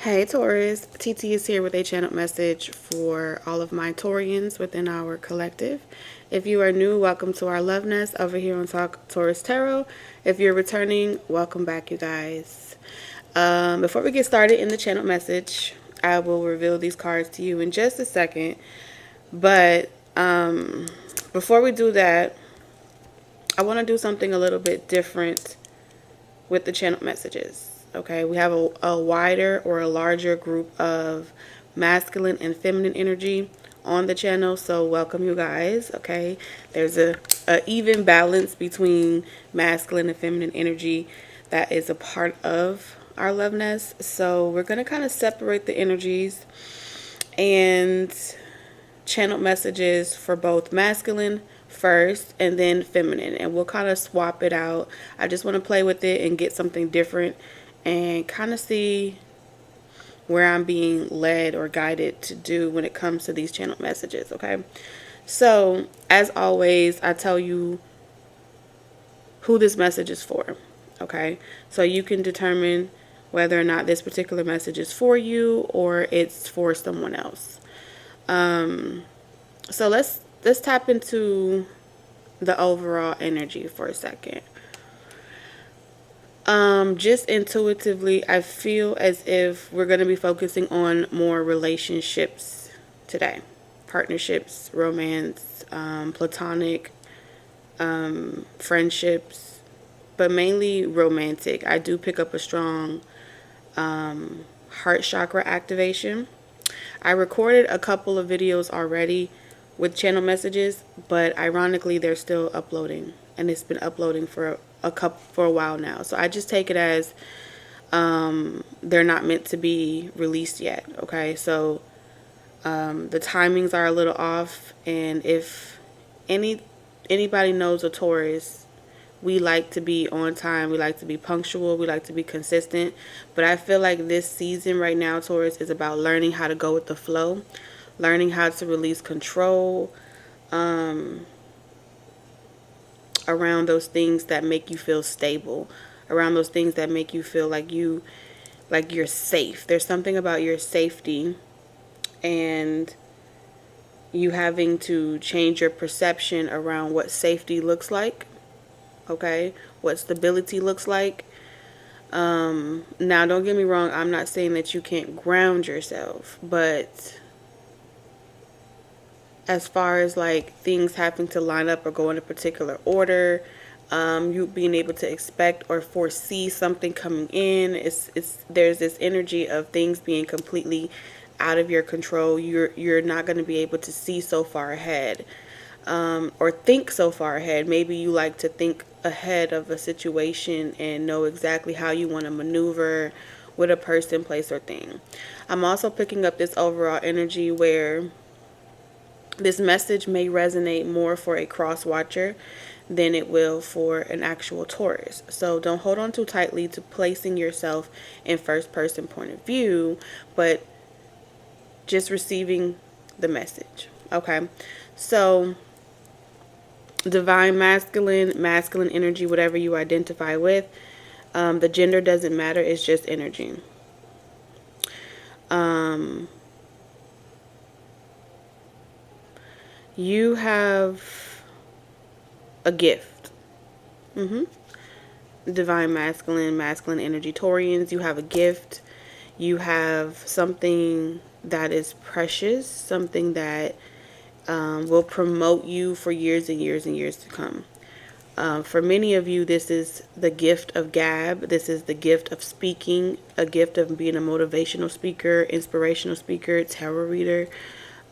Hey Taurus, TT is here with a channel message for all of my Taurians within our collective. If you are new, welcome to our Love Nest over here on Talk Taurus Tarot. If you're returning, welcome back, you guys. Before we get started in the channel message, I will reveal these cards to you in just a second. But before we do that, I want to do something a little bit different with the channel messages. Okay, we have a wider or a larger group of masculine and feminine energy on the channel, so welcome you guys. Okay, there's a even balance between masculine and feminine energy that is a part of our love nest. So we're going to kind of separate the energies and channel messages for both masculine first and then feminine, and we'll kind of swap it out. I just want to play with it and get something different and kind of see where I'm being led or guided to do when it comes to these channel messages. Okay, so as always, I tell you who this message is for. Okay, so you can determine whether or not this particular message is for you or it's for someone else. So let's tap into the overall energy for a second. Just intuitively, I feel as if we're going to be focusing on more relationships today. Partnerships, romance, platonic, friendships, but mainly romantic. I do pick up a strong heart chakra activation. I recorded a couple of videos already with channel messages, but ironically they're still uploading, and it's been uploading for a while now. So I just take it as they're not meant to be released yet. Okay, so the timings are a little off, and if anybody knows a Taurus, we like to be on time, we like to be punctual, we like to be consistent. But I feel like this season right now, Taurus, is about learning how to go with the flow, learning how to release control around those things that make you feel stable, around those things that make you feel like you're safe. There's something about your safety and you having to change your perception around what safety looks like. Okay, what stability looks like. Now don't get me wrong, I'm not saying that you can't ground yourself, but as far as like things having to line up or go in a particular order, you being able to expect or foresee something coming in, there's this energy of things being completely out of your control. You're not going to be able to see so far ahead, or think so far ahead. Maybe you like to think ahead of a situation and know exactly how you want to maneuver with a person, place, or thing. I'm also picking up this overall energy where this message may resonate more for a cross watcher than it will for an actual Taurus. So don't hold on too tightly to placing yourself in first person point of view, but just receiving the message. Okay, so divine masculine, masculine energy, whatever you identify with, the gender doesn't matter, it's just energy. You have a gift. Divine masculine, masculine energy Taurians, you have a gift. You have something that is precious, something that will promote you for years and years and years to come. For many of you, this is the gift of gab. This is the gift of speaking, a gift of being a motivational speaker, inspirational speaker, tarot reader,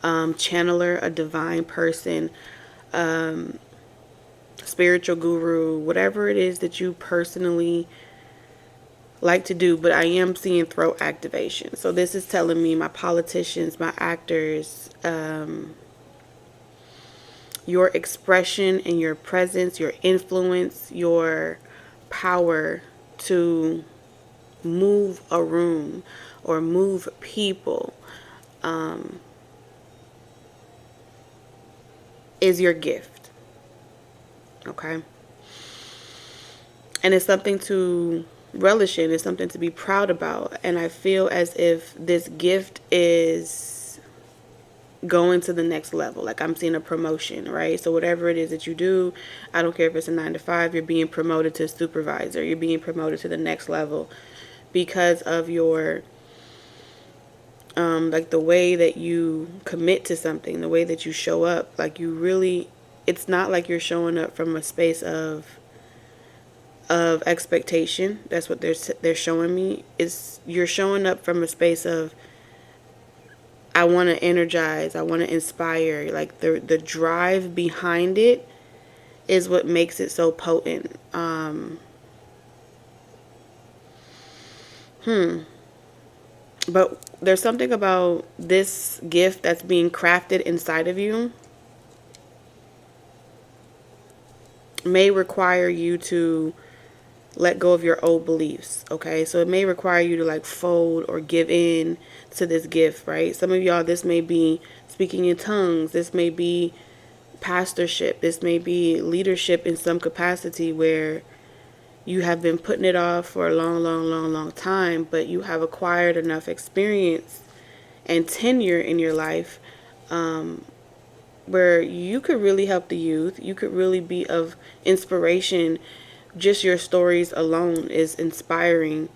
channeler, a divine person, spiritual guru, whatever it is that you personally like to do. But I am seeing throat activation. So this is telling me my politicians, my actors, your expression and your presence, your influence, your power to move a room or move people is your gift. Okay? And it's something to relish in. It's something to be proud about. And I feel as if this gift is going to the next level. Like I'm seeing a promotion, right? So whatever it is that you do, I don't care if it's a 9 to 5, you're being promoted to supervisor. You're being promoted to the next level because of your like the way that you commit to something, the way that you show up. Like you really, it's not like you're showing up from a space of expectation. That's what they're showing me. Is you're showing up from a space of, I want to energize, I want to inspire. Like the drive behind it is what makes it so potent. But there's something about this gift that's being crafted inside of you may require you to let go of your old beliefs, okay? So it may require you to like fold or give in to this gift, right? Some of y'all, this may be speaking in tongues. This may be pastorship. This may be leadership in some capacity where you have been putting it off for a long time, but you have acquired enough experience and tenure in your life where you could really help the youth. You could really be of inspiration. Just your stories alone is inspiring,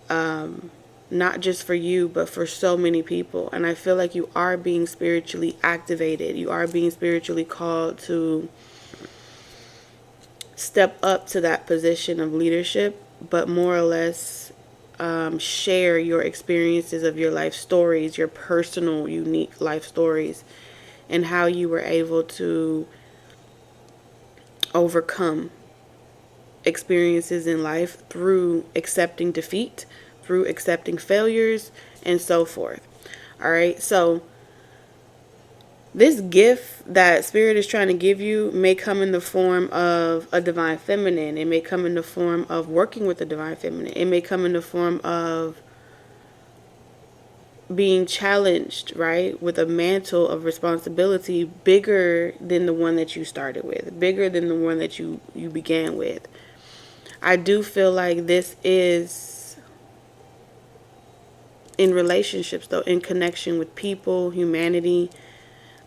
not just for you, but for so many people. And I feel like you are being spiritually activated. You are being spiritually called to step up to that position of leadership, but more or less share your experiences of your life stories, your personal, unique life stories, and how you were able to overcome experiences in life through accepting defeat, through accepting failures, and so forth. All right, so this gift that Spirit is trying to give you may come in the form of a divine feminine. It may come in the form of working with the divine feminine. It may come in the form of being challenged, right, with a mantle of responsibility bigger than the one that you started with, bigger than the one that you began with. I do feel like this is in relationships, though, in connection with people, humanity,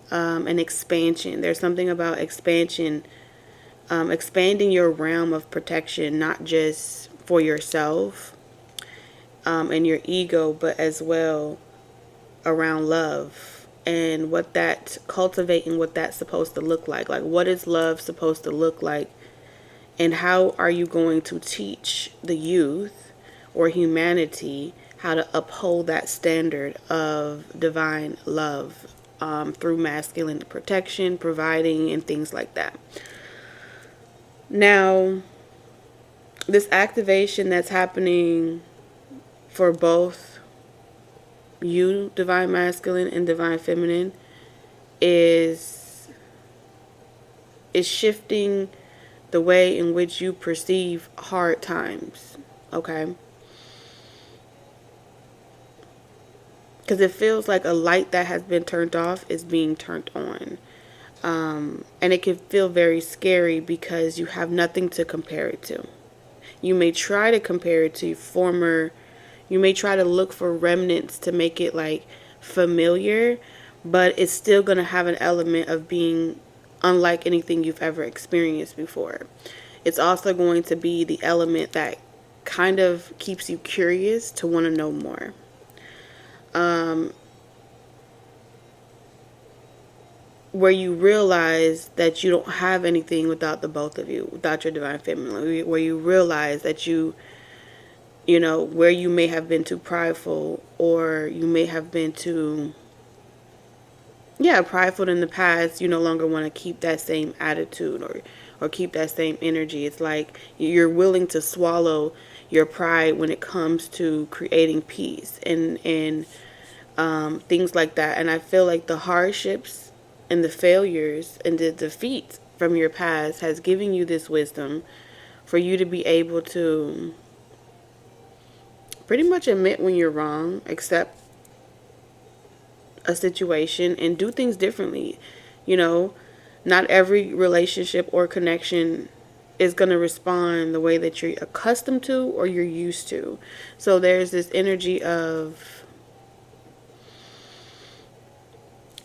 and expansion. There's something about expansion, expanding your realm of protection, not just for yourself and your ego, but as well around love and what that, cultivating what that's supposed to look like. Like, what is love supposed to look like? And how are you going to teach the youth or humanity how to uphold that standard of divine love through masculine protection, providing, and things like that? Now, this activation that's happening for both you, divine masculine, and divine feminine, is shifting the way in which you perceive hard times, okay? Because it feels like a light that has been turned off is being turned on. And it can feel very scary because you have nothing to compare it to. You may try to compare it to you may try to look for remnants to make it like familiar, but it's still going to have an element of being unlike anything you've ever experienced before. It's also going to be the element that kind of keeps you curious to want to know more. Where you realize that you don't have anything without the both of you, without your divine feminine, where you realize that you know, where you may have been too prideful, or you may have been too, prideful in the past. You no longer want to keep that same attitude or keep that same energy. It's like you're willing to swallow your pride when it comes to creating peace and things like that. And I feel like the hardships and the failures and the defeats from your past has given you this wisdom for you to be able to pretty much admit when you're wrong, accept a situation, and do things differently. You know, not every relationship or connection is going to respond the way that you're accustomed to or you're used to. So there's this energy of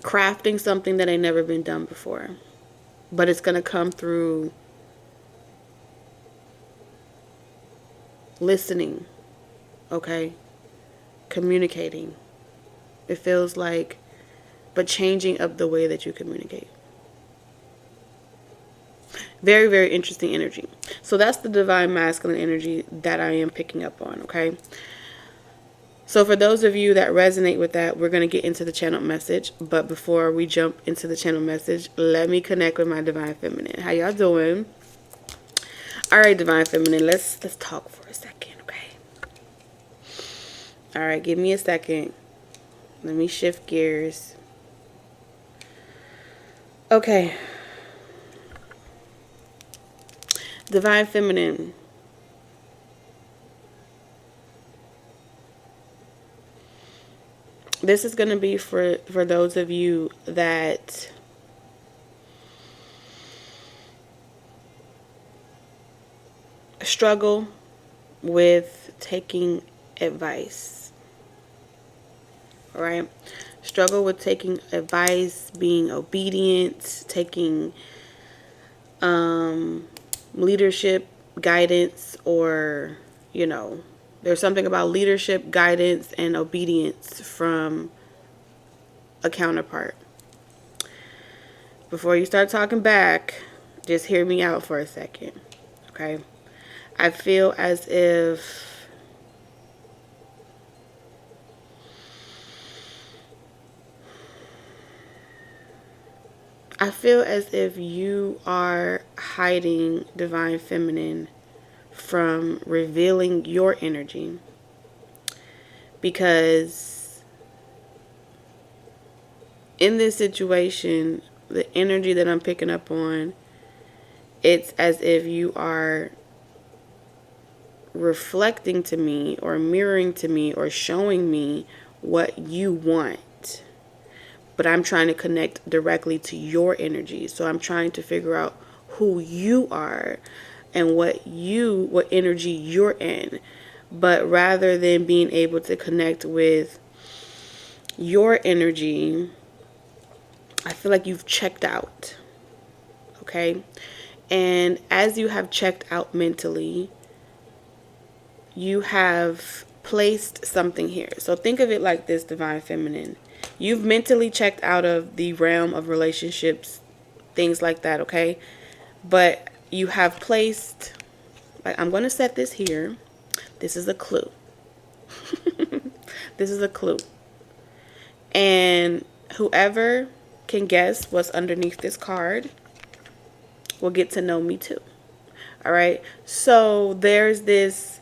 crafting something that ain't never been done before. But it's going to come through listening, okay? Communicating. It feels like, but changing up the way that you communicate. Very, very interesting energy. So that's the divine masculine energy that I am picking up on, okay? So for those of you that resonate with that, we're going to get into the channel message. But before we jump into the channel message, let me connect with my divine feminine. How y'all doing? All right, divine feminine, let's talk for a second, okay? All right, give me a second. Let me shift gears. Okay. Divine feminine. This is going to be for those of you that struggle with taking advice. All right? Struggle with taking advice, being obedient, taking leadership, guidance, or, you know, there's something about leadership, guidance, and obedience from a counterpart. Before you start talking back, just hear me out for a second, okay? I feel as if you are hiding, divine feminine, from revealing your energy, because in this situation, the energy that I'm picking up on, it's as if you are reflecting to me or mirroring to me or showing me what you want, but I'm trying to connect directly to your energy. So I'm trying to figure out who you are and what energy you're in. But rather than being able to connect with your energy, I feel like you've checked out. Okay? And as you have checked out mentally, you have placed something here. So think of it like this, divine feminine. You've mentally checked out of the realm of relationships, things like that, okay? But you have placed, like, I'm going to set this here. This is a clue. This is a clue. And whoever can guess what's underneath this card will get to know me too. All right? So there's this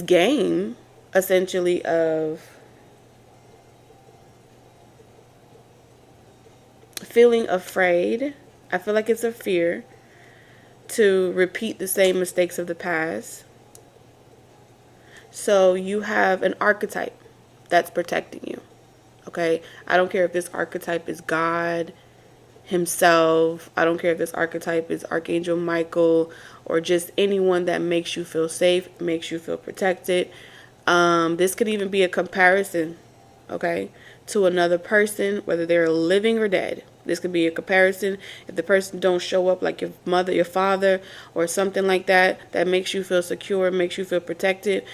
game, essentially, of feeling afraid. I feel like it's a fear to repeat the same mistakes of the past. So you have an archetype that's protecting you. Okay? I don't care if this archetype is God himself. I don't care if this archetype is Archangel Michael or just anyone that makes you feel safe, makes you feel protected. This could even be a comparison, okay, to another person, whether they're living or dead. This could be a comparison. If the person don't show up, like your mother, your father, or something like that, that makes you feel secure, makes you feel protected,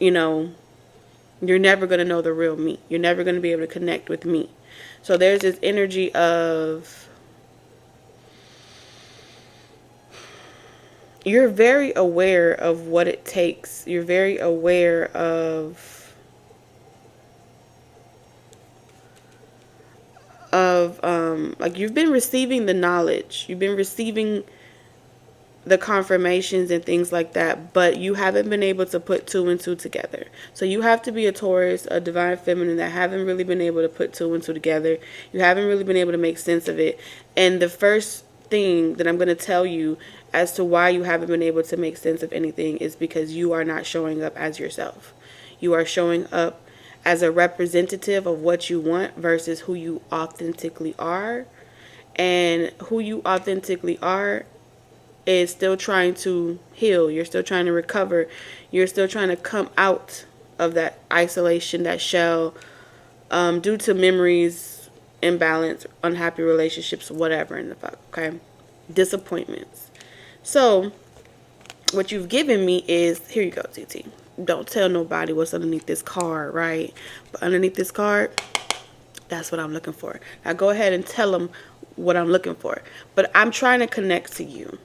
you know, you're never going to know the real me. You're never going to be able to connect with me. So there's this energy of you're very aware of what it takes. You're very aware of like you've been receiving the knowledge. You've been receiving the confirmations and things like that, but you haven't been able to put two and two together. So you have to be a Taurus, a divine feminine, that haven't really been able to put two and two together. You haven't really been able to make sense of it. And the first thing that I'm going to tell you as to why you haven't been able to make sense of anything is because you are not showing up as yourself. You are showing up as a representative of what you want versus who you authentically are. And who you authentically are is still trying to heal. You're still trying to recover. You're still trying to come out of that isolation, that shell, due to memories, imbalance, unhappy relationships, whatever in the fuck, okay? Disappointments. So, what you've given me is, here you go, TT. Don't tell nobody what's underneath this card, right? But underneath this card, that's what I'm looking for. Now go ahead and tell them what I'm looking for. But I'm trying to connect to you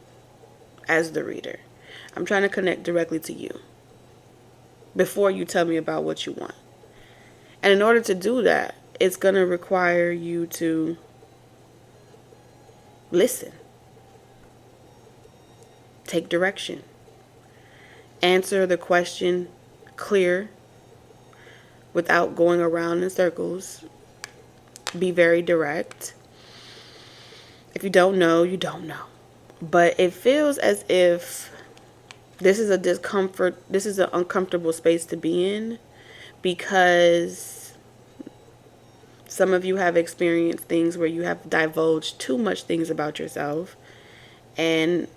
as the reader. I'm trying to connect directly to you before you tell me about what you want. And in order to do that, it's going to require you to listen, take direction, answer the question clear without going around in circles. Be very direct. If you don't know, you don't know. But it feels as if this is a discomfort, this is an uncomfortable space to be in, because some of you have experienced things where you have divulged too much things about yourself, and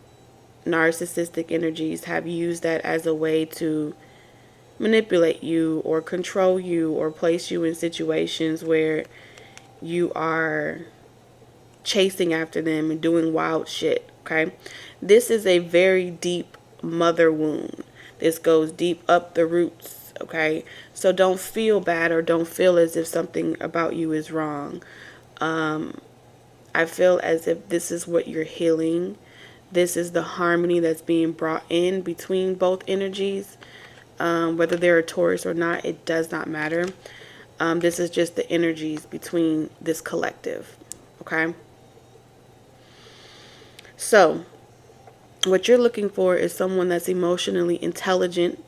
narcissistic energies have used that as a way to manipulate you or control you or place you in situations where you are chasing after them and doing wild shit, okay? This is a very deep mother wound. This goes deep up the roots, okay? So don't feel bad or don't feel as if something about you is wrong. I feel as if this is what you're healing. This is the harmony that's being brought in between both energies. Whether they're a Taurus or not, it does not matter. This is just the energies between this collective, okay? So, what you're looking for is someone that's emotionally intelligent,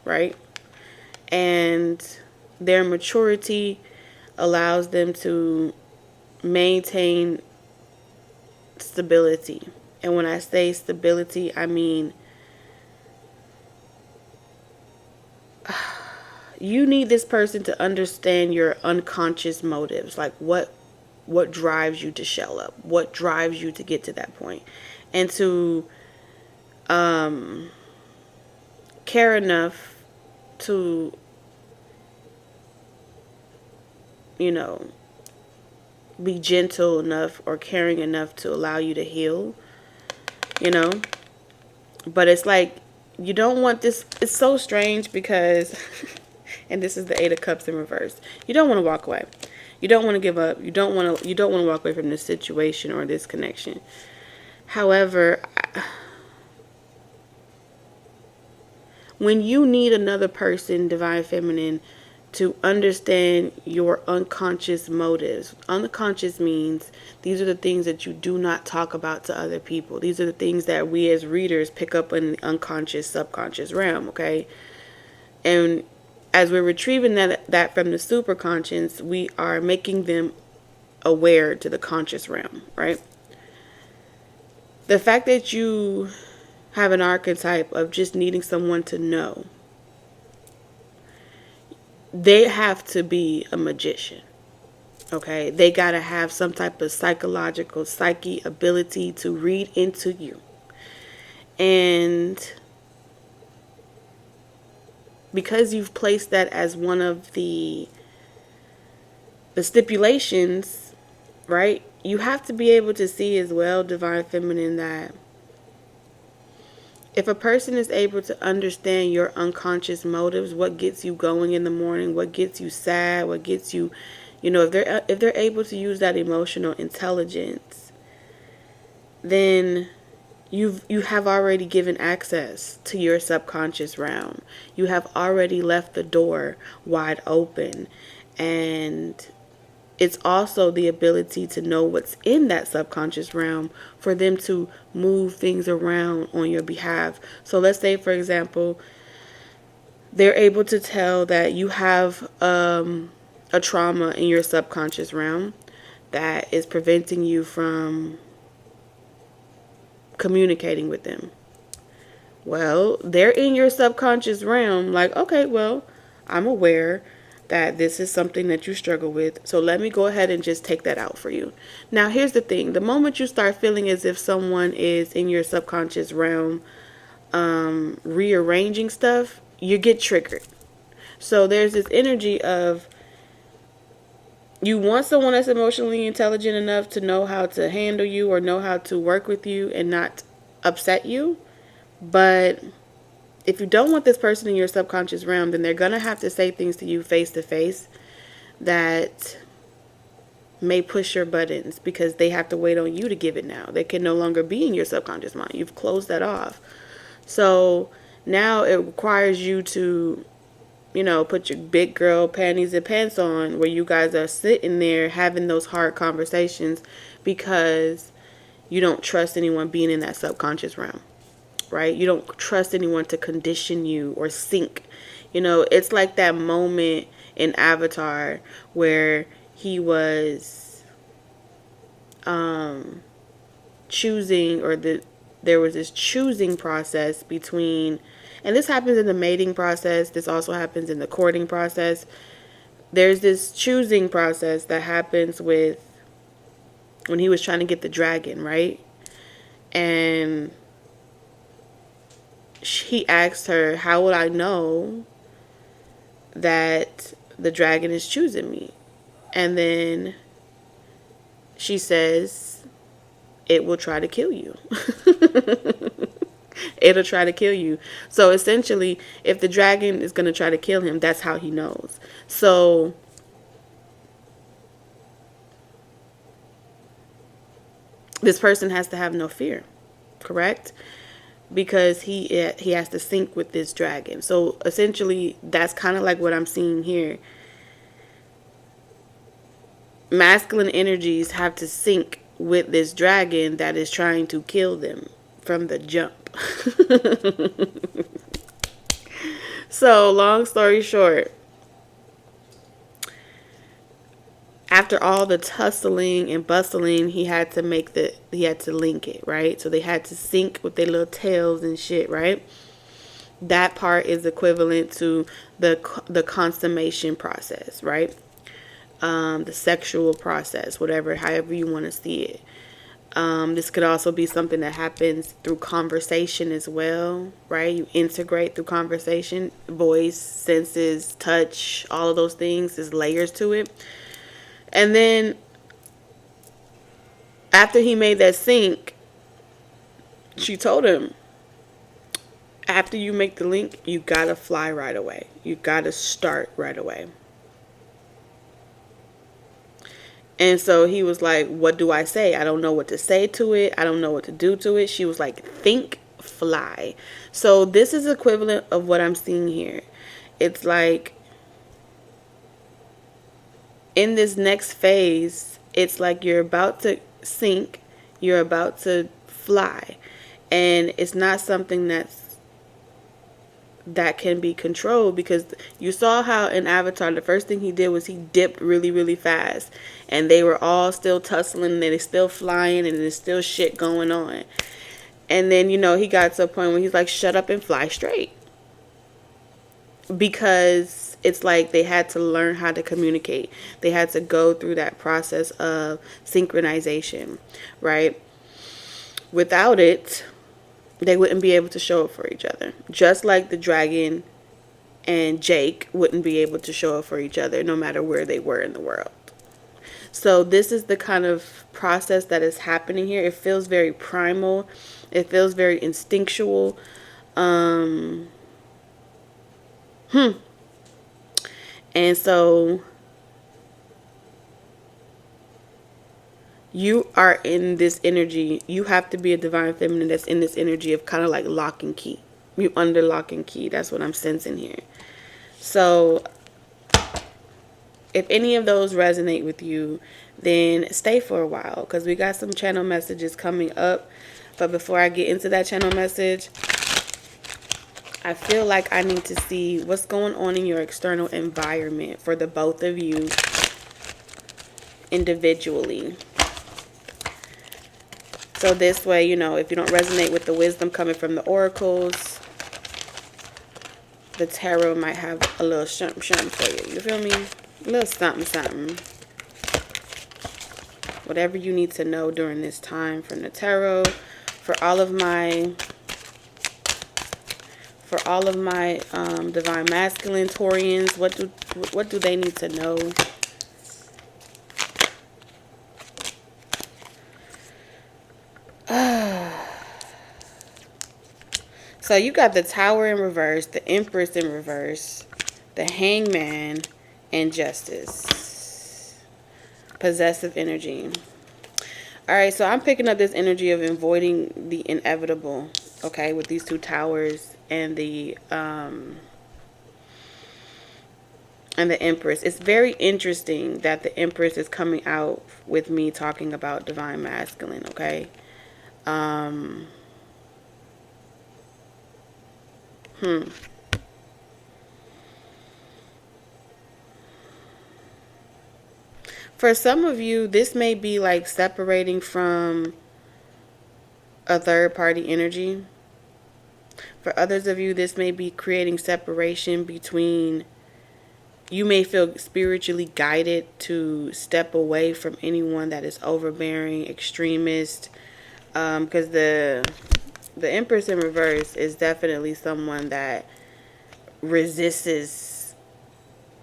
right? And their maturity allows them to maintain stability. And when I say stability, I mean you need this person to understand your unconscious motives, like what drives you to shell up, what drives you to get to that point, and to care enough to, you know, be gentle enough or caring enough to allow you to heal, you know. But it's like you don't want this. It's so strange because and this is the 8 of Cups in reverse. You don't want to walk away. You don't want to give up. You don't want to walk away from this situation or this connection. However, when you need another person, Divine Feminine, to understand your unconscious motives. Unconscious means these are the things that you do not talk about to other people. These are the things that we as readers pick up in the unconscious, subconscious realm, okay? And as we're retrieving that from the superconscious, we are making them aware to the conscious realm, right? The fact that you have an archetype of just needing someone to know, they have to be a magician, okay? They got to have some type of psychological, psyche ability to read into you. And because you've placed that as one of the stipulations, right? You have to be able to see as well, Divine Feminine, that if a person is able to understand your unconscious motives, what gets you going in the morning, what gets you sad, what gets you, you know, if they're able to use that emotional intelligence, then you have already given access to your subconscious realm. You have already left the door wide open. And it's also the ability to know what's in that subconscious realm for them to move things around on your behalf. So let's say, for example, they're able to tell that you have a trauma in your subconscious realm that is preventing you from communicating with them. Well, they're in your subconscious realm like, okay, well, I'm aware. that this is something that you struggle with. So let me go ahead and just take that out for you. Now, here's the thing. The moment you start feeling as if someone is in your subconscious realm rearranging stuff, you get triggered. So there's this energy of you want someone that's emotionally intelligent enough to know how to handle you or know how to work with you and not upset you. But if you don't want this person in your subconscious realm, then they're going to have to say things to you face to face that may push your buttons, because they have to wait on you to give it now. They can no longer be in your subconscious mind. You've closed that off. So now it requires you to, put your big girl panties and pants on, where you guys are sitting there having those hard conversations because you don't trust anyone being in that subconscious realm, right? You don't trust anyone to condition you or sync. It's like that moment in Avatar where he was choosing, or there was this choosing process between, and this happens in the mating process, this also happens in the courting process. There's this choosing process that happens with when he was trying to get the dragon, right? And he asked her, how would I know that the dragon is choosing me? And then she says, it will try to kill you. It'll try to kill you. So essentially, if the dragon is going to try to kill him, that's how he knows. So this person has to have no fear, correct? Because he has to sync with this dragon. So essentially, that's kind of like what I'm seeing here. Masculine energies have to sync with this dragon that is trying to kill them from the jump. So long story short, after all the tussling and bustling, he had to link it, right? So they had to sync with their little tails and shit, right? That part is equivalent to the consummation process, right? The sexual process, however you want to see it. This could also be something that happens through conversation as well, right? You integrate through conversation, voice, senses, touch, all of those things. There's layers to it. And then after he made that sync, she told him, after you make the link, you gotta fly right away. You gotta start right away. And so he was like, what do I say? I don't know what to say to it. I don't know what to do to it. She was like, think, fly. So this is equivalent of what I'm seeing here. It's like, in this next phase, it's like you're about to sink, you're about to fly. And it's not something that can be controlled, because you saw how in Avatar, the first thing he did was he dipped really, really fast. And they were all still tussling, and they're still flying, and there's still shit going on. And then, he got to a point where he's like, shut up and fly straight. Because it's like they had to learn how to communicate. They had to go through that process of synchronization, right? Without it, they wouldn't be able to show up for each other. Just like the dragon and Jake wouldn't be able to show up for each other no matter where they were in the world. So this is the kind of process that is happening here. It feels very primal. It feels very instinctual. And so you are in this energy. You have to be a divine feminine that's in this energy of kind of like lock and key. You under lock and key. That's what I'm sensing here. So if any of those resonate with you, then stay for a while, because we got some channel messages coming up. But before I get into that channel message, I feel like I need to see what's going on in your external environment for the both of you individually. So this way, if you don't resonate with the wisdom coming from the oracles, the tarot might have a little something for you. You feel me? A little something. Whatever you need to know during this time from the tarot. For all of my divine masculine Taurians, what do they need to know? So you got the Tower in reverse, the Empress in reverse, the Hangman, and Justice. Possessive energy. Alright, so I'm picking up this energy of avoiding the inevitable, okay, with these two towers and the Empress. It's very interesting that the Empress is coming out with me talking about divine masculine, okay? For some of you, this may be like separating from a third party energy. For others of you, this may be creating separation between, you may feel spiritually guided to step away from anyone that is overbearing, extremist, because the Empress in reverse is definitely someone that resists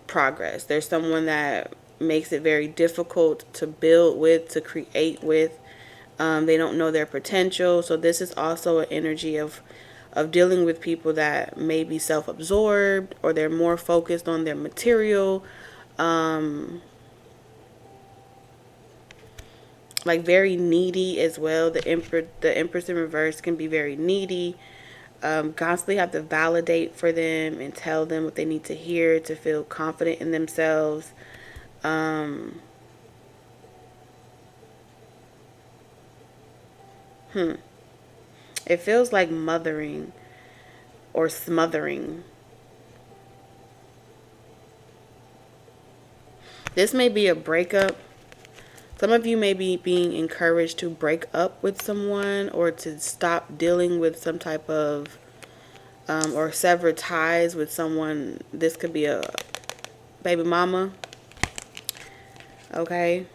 progress. There's someone that makes it very difficult to build with, to create with. They don't know their potential. So this is also an energy of dealing with people that may be self-absorbed, or they're more focused on their material, like very needy as well. The Empress in reverse can be very needy. Constantly have to validate for them and tell them what they need to hear to feel confident in themselves. It feels like mothering or smothering. This may be a breakup. Some of you may be being encouraged to break up with someone, or to stop dealing with some type of, or sever ties with someone. This could be a baby mama. Okay.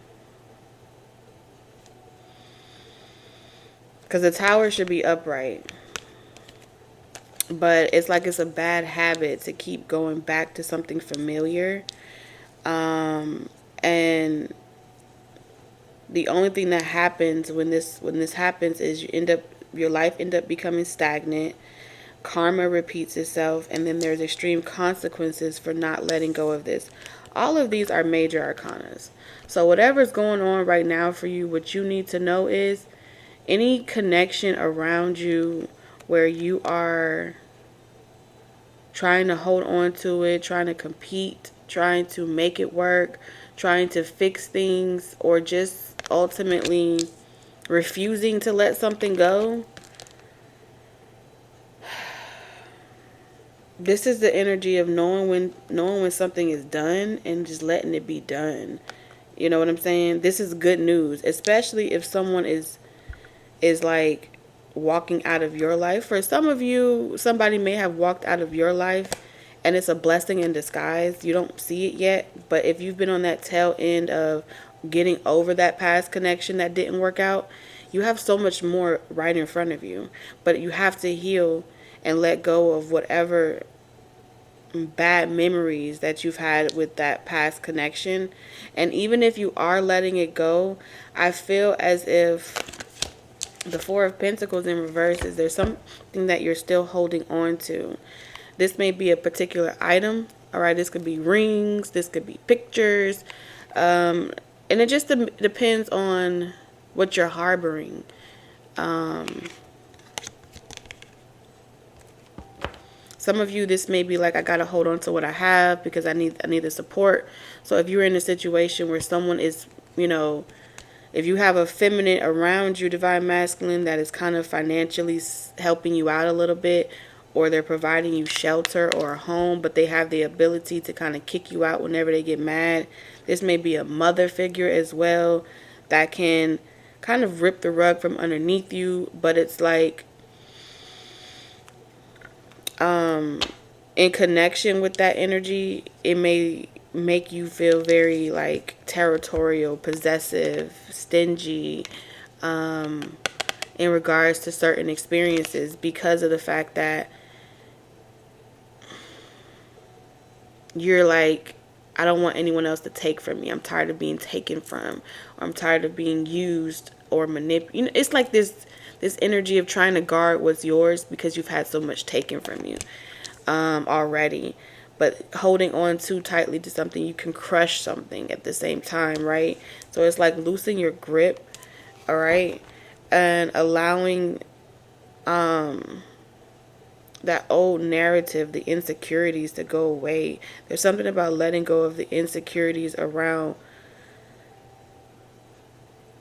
Because the Tower should be upright. But it's like it's a bad habit to keep going back to something familiar. And the only thing that happens when this happens is your life end up becoming stagnant. Karma repeats itself, and then there's extreme consequences for not letting go of this. All of these are major arcanas. So whatever's going on right now for you, what you need to know is any connection around you where you are trying to hold on to it, trying to compete, trying to make it work, trying to fix things, or just ultimately refusing to let something go. This is the energy of knowing when something is done and just letting it be done. You know what I'm saying? This is good news, especially if someone is like walking out of your life. For some of you, somebody may have walked out of your life and it's a blessing in disguise. You don't see it yet, but if you've been on that tail end of getting over that past connection that didn't work out, you have so much more right in front of you. But you have to heal and let go of whatever bad memories that you've had with that past connection. And even if you are letting it go, I feel as if the Four of Pentacles in reverse is there's something that you're still holding on to. This may be a particular item. All right, this could be rings, this could be pictures, and it just depends on what you're harboring. Some of you, this may be like, I gotta hold on to what I have because I need the support. So if you're in a situation where someone is, if you have a feminine around you, divine masculine, that is kind of financially helping you out a little bit, or they're providing you shelter or a home, but they have the ability to kind of kick you out whenever they get mad. This may be a mother figure as well that can kind of rip the rug from underneath you, but it's like in connection with that energy, it may make you feel very like territorial, possessive, stingy, in regards to certain experiences, because of the fact that you're like, I don't want anyone else to take from me. I'm tired of being taken from, or I'm tired of being used or manipulated. You know, it's like this energy of trying to guard what's yours because you've had so much taken from you already. But holding on too tightly to something, you can crush something at the same time, right? So it's like loosen your grip, all right, and allowing that old narrative, the insecurities, to go away. There's something about letting go of the insecurities around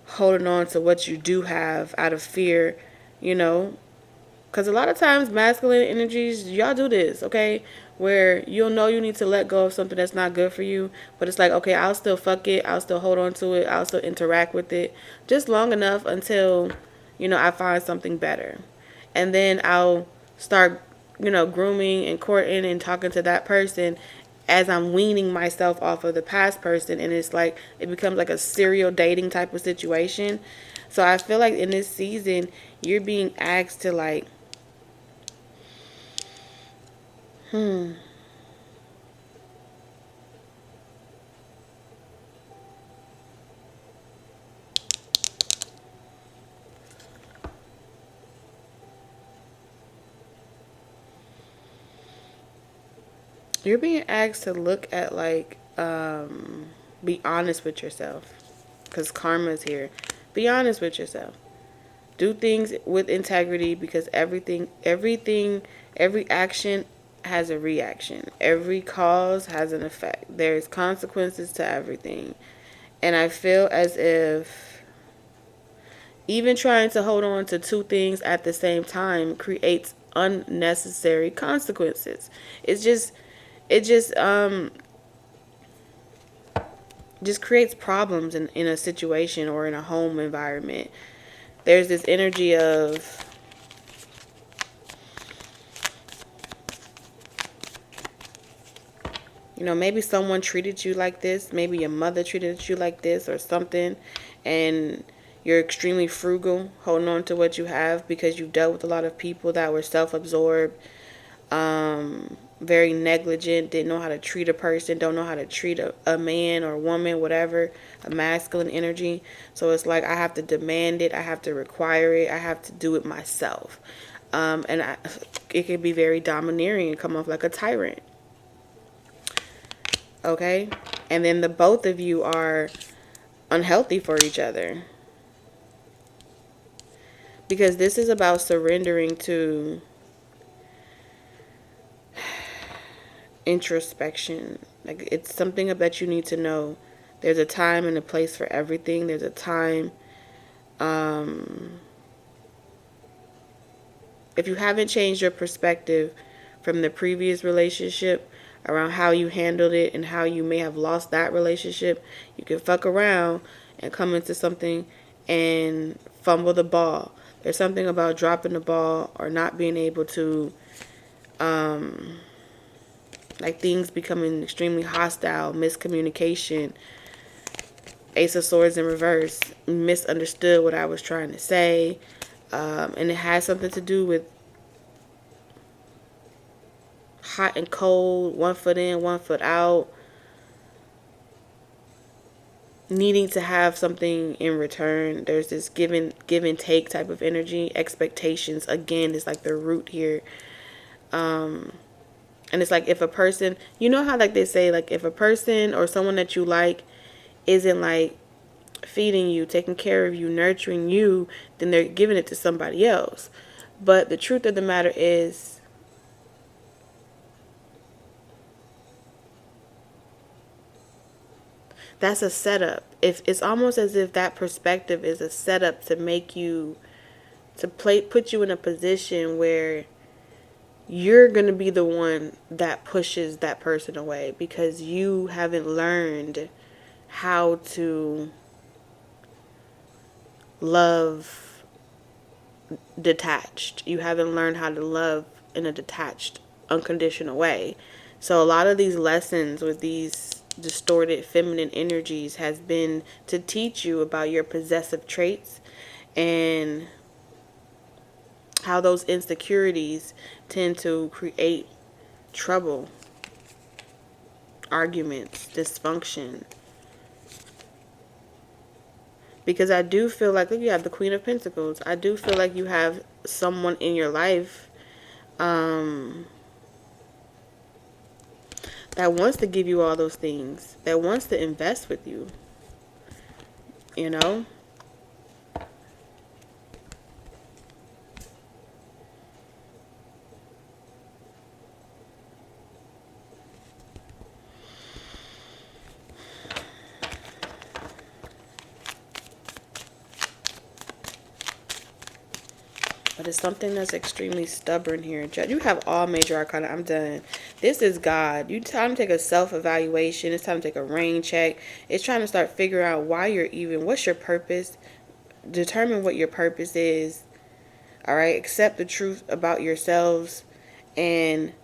holding on to what you do have out of fear, you know, because a lot of times masculine energies, y'all do this, okay? Where you'll know you need to let go of something that's not good for you, but it's like, okay, I'll still fuck it. I'll still hold on to it. I'll still interact with it just long enough until, you know, I find something better. And then I'll start, you know, grooming and courting and talking to that person as I'm weaning myself off of the past person. And it's like, it becomes like a serial dating type of situation. So I feel like in this season, you're being asked to like, you're being asked to look at like, be honest with yourself. Because karma is here. Be honest with yourself. Do things with integrity, because every action has a reaction. Every cause has an effect. There's consequences to everything. And I feel as if even trying to hold on to two things at the same time creates unnecessary consequences. It just creates problems in a situation or in a home environment. There's this energy of, you know, maybe someone treated you like this, maybe your mother treated you like this or something, and you're extremely frugal, holding on to what you have because you've dealt with a lot of people that were self-absorbed, very negligent, didn't know how to treat a person, don't know how to treat a man or woman, whatever, a masculine energy. So it's like, I have to demand it, I have to require it, I have to do it myself. It can be very domineering and come off like a tyrant. Okay? And then the both of you are unhealthy for each other. Because this is about surrendering to introspection. Like, it's something that you need to know. There's a time and a place for everything. There's a time, if you haven't changed your perspective from the previous relationship around how you handled it and how you may have lost that relationship, you can fuck around and come into something and fumble the ball. There's something about dropping the ball or not being able to, like, things becoming extremely hostile, miscommunication, Ace of Swords in reverse, misunderstood what I was trying to say. And it has something to do with hot and cold, 1 foot in, 1 foot out, needing to have something in return. There's this give and take type of energy. Expectations, again, is like the root here. And it's like, if a person, you know how like they say, like, if a person or someone that you like isn't like feeding you, taking care of you, nurturing you, then they're giving it to somebody else. But the truth of the matter is, that's a setup. If it's almost as if that perspective is a setup to make you, put you in a position where you're going to be the one that pushes that person away, because you haven't learned how to love detached. You haven't learned how to love in a detached unconditional way. So a lot of these lessons with these distorted feminine energies has been to teach you about your possessive traits and how those insecurities tend to create trouble, arguments, dysfunction. Because I do feel like, look, you have the Queen of Pentacles. I do feel like you have someone in your life that wants to give you all those things, that wants to invest with you, you know? But it's something that's extremely stubborn here. You have all major arcana. I'm done. This is God. You time to take a self-evaluation. It's time to take a rain check. It's trying to start figuring out why you're even. What's your purpose? Determine what your purpose is. All right. Accept the truth about yourselves. And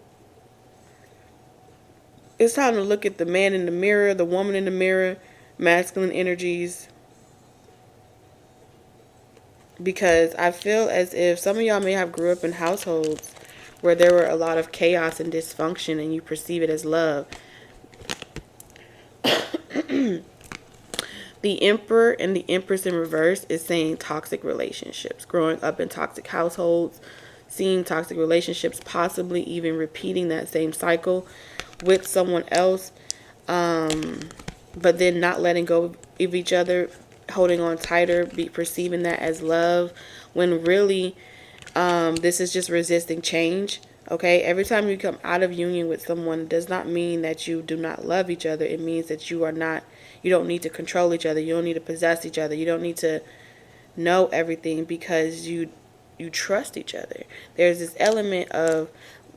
it's time to look at the man in the mirror, the woman in the mirror, masculine energies. Because I feel as if some of y'all may have grew up in households where there were a lot of chaos and dysfunction and you perceive it as love. The Emperor and the Empress in reverse is saying toxic relationships. Growing up in toxic households, seeing toxic relationships, possibly even repeating that same cycle with someone else. But then not letting go of each other, holding on tighter, perceiving that as love, when really this is just resisting change. Okay, every time you come out of union with someone does not mean that you do not love each other. It means that you don't need to control each other. You don't need to possess each other. You don't need to know everything, because you trust each other. There's this element of,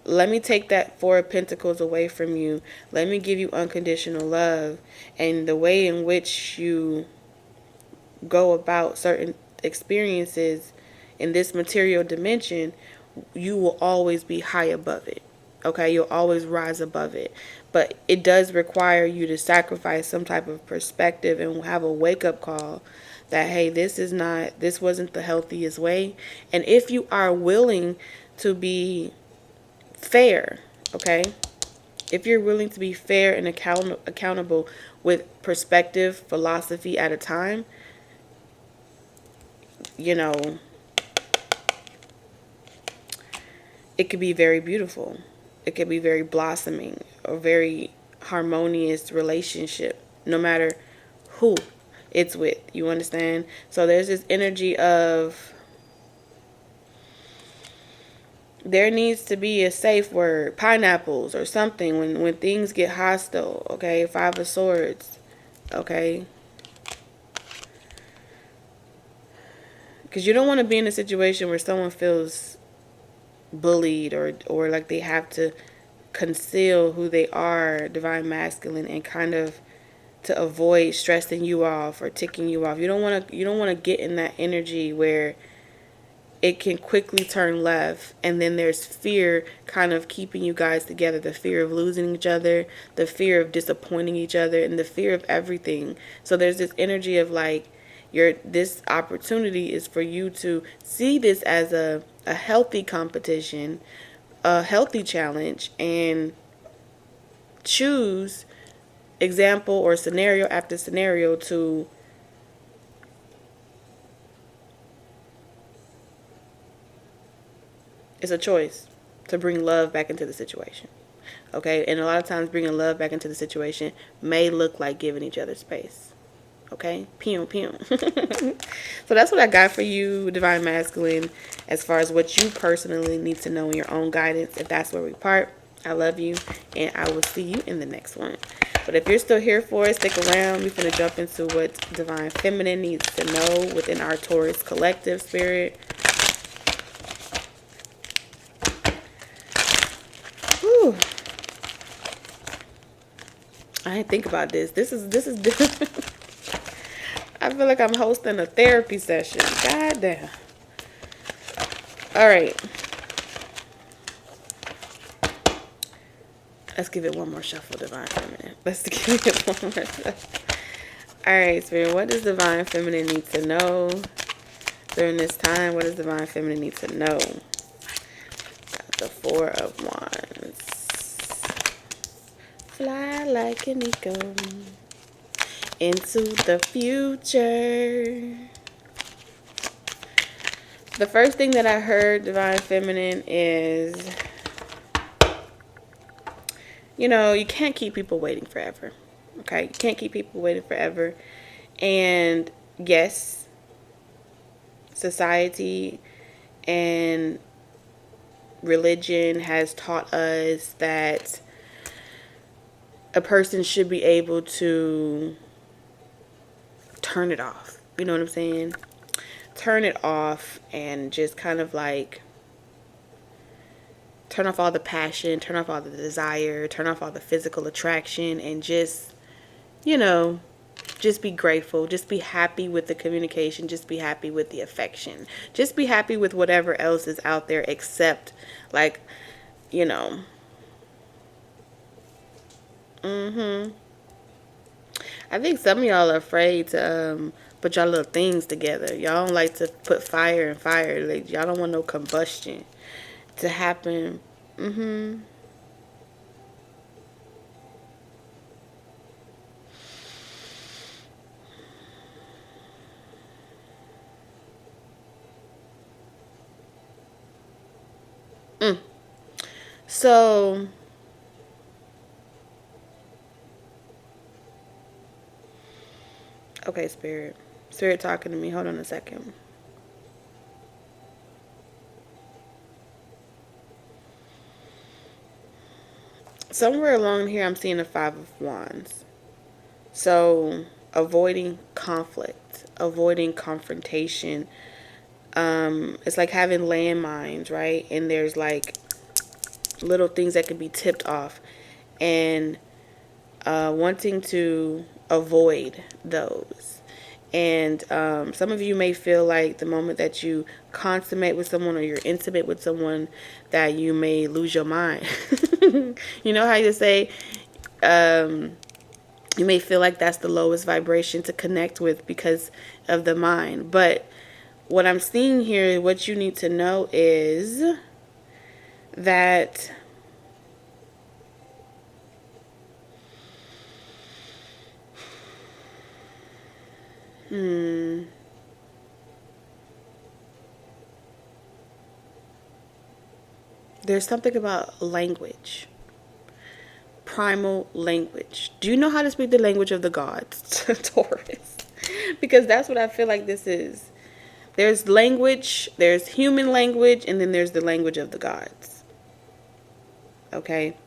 let me take that Four of Pentacles away from you. Let me give you unconditional love. And the way in which you go about certain experiences in this material dimension, you will always be high above it. Okay, you'll always rise above it. But it does require you to sacrifice some type of perspective and have a wake-up call that, hey, this wasn't the healthiest way. And if you are willing to be fair, okay, if you're willing to be fair and accountable with perspective, philosophy at a time, you know, it could be very beautiful. It could be very blossoming, a very harmonious relationship, no matter who it's with. You understand? So there's this energy of, there needs to be a safe word, pineapples or something, when things get hostile. Okay, Five of Swords. Okay, because you don't want to be in a situation where someone feels bullied or like they have to conceal who they are, divine masculine, and kind of to avoid stressing you off or ticking you off. You don't want to get in that energy where it can quickly turn left, and then there's fear kind of keeping you guys together, the fear of losing each other, the fear of disappointing each other, and the fear of everything. So there's this energy of like, this opportunity is for you to see this as a healthy competition, a healthy challenge, and choose example or scenario after scenario to it's a choice to bring love back into the situation. Okay, and a lot of times bringing love back into the situation may look like giving each other space. Okay, pew pew. So that's what I got for you, divine masculine, as far as what you personally need to know in your own guidance. If that's where we part, I love you, and I will see you in the next one. But if you're still here for it, stick around. We're going to jump into what divine feminine needs to know within our Taurus collective spirit. Whew. I didn't think about this. This is I feel like I'm hosting a therapy session. God damn. All right. Let's give it one more shuffle, Divine Feminine. Let's give it one more shuffle. Alright, Spirit, what does Divine Feminine need to know during this time? What does Divine Feminine need to know? Got the Four of Wands. Fly like an eagle into the future. The first thing that I heard, Divine Feminine, is, you know, you can't keep people waiting forever. Okay? You can't keep people waiting forever. And yes, society and religion has taught us that a person should be able to turn it off. You know what I'm saying? Turn it off and just kind of like turn off all the passion, turn off all the desire, turn off all the physical attraction, and just, you know, just be grateful. Just be happy with the communication. Just be happy with the affection. Just be happy with whatever else is out there except, like, you know. I think some of y'all are afraid to put y'all little things together. Y'all don't like to put fire in fire. Like, y'all don't want no combustion to happen. So okay, Spirit talking to me. Hold on a second. Somewhere along here I'm seeing the Five of Wands. So avoiding conflict, avoiding confrontation. It's like having landmines, right? And there's like little things that can be tipped off, and wanting to avoid those. And some of you may feel like the moment that you consummate with someone or you're intimate with someone that you may lose your mind. You know how you say you may feel like that's the lowest vibration to connect with because of the mind. But what I'm seeing here, what you need to know is that there's something about language. Primal language. Do you know how to speak the language of the gods, Taurus? Because that's what I feel like this is. There's language, there's human language, and then there's the language of the gods. Okay?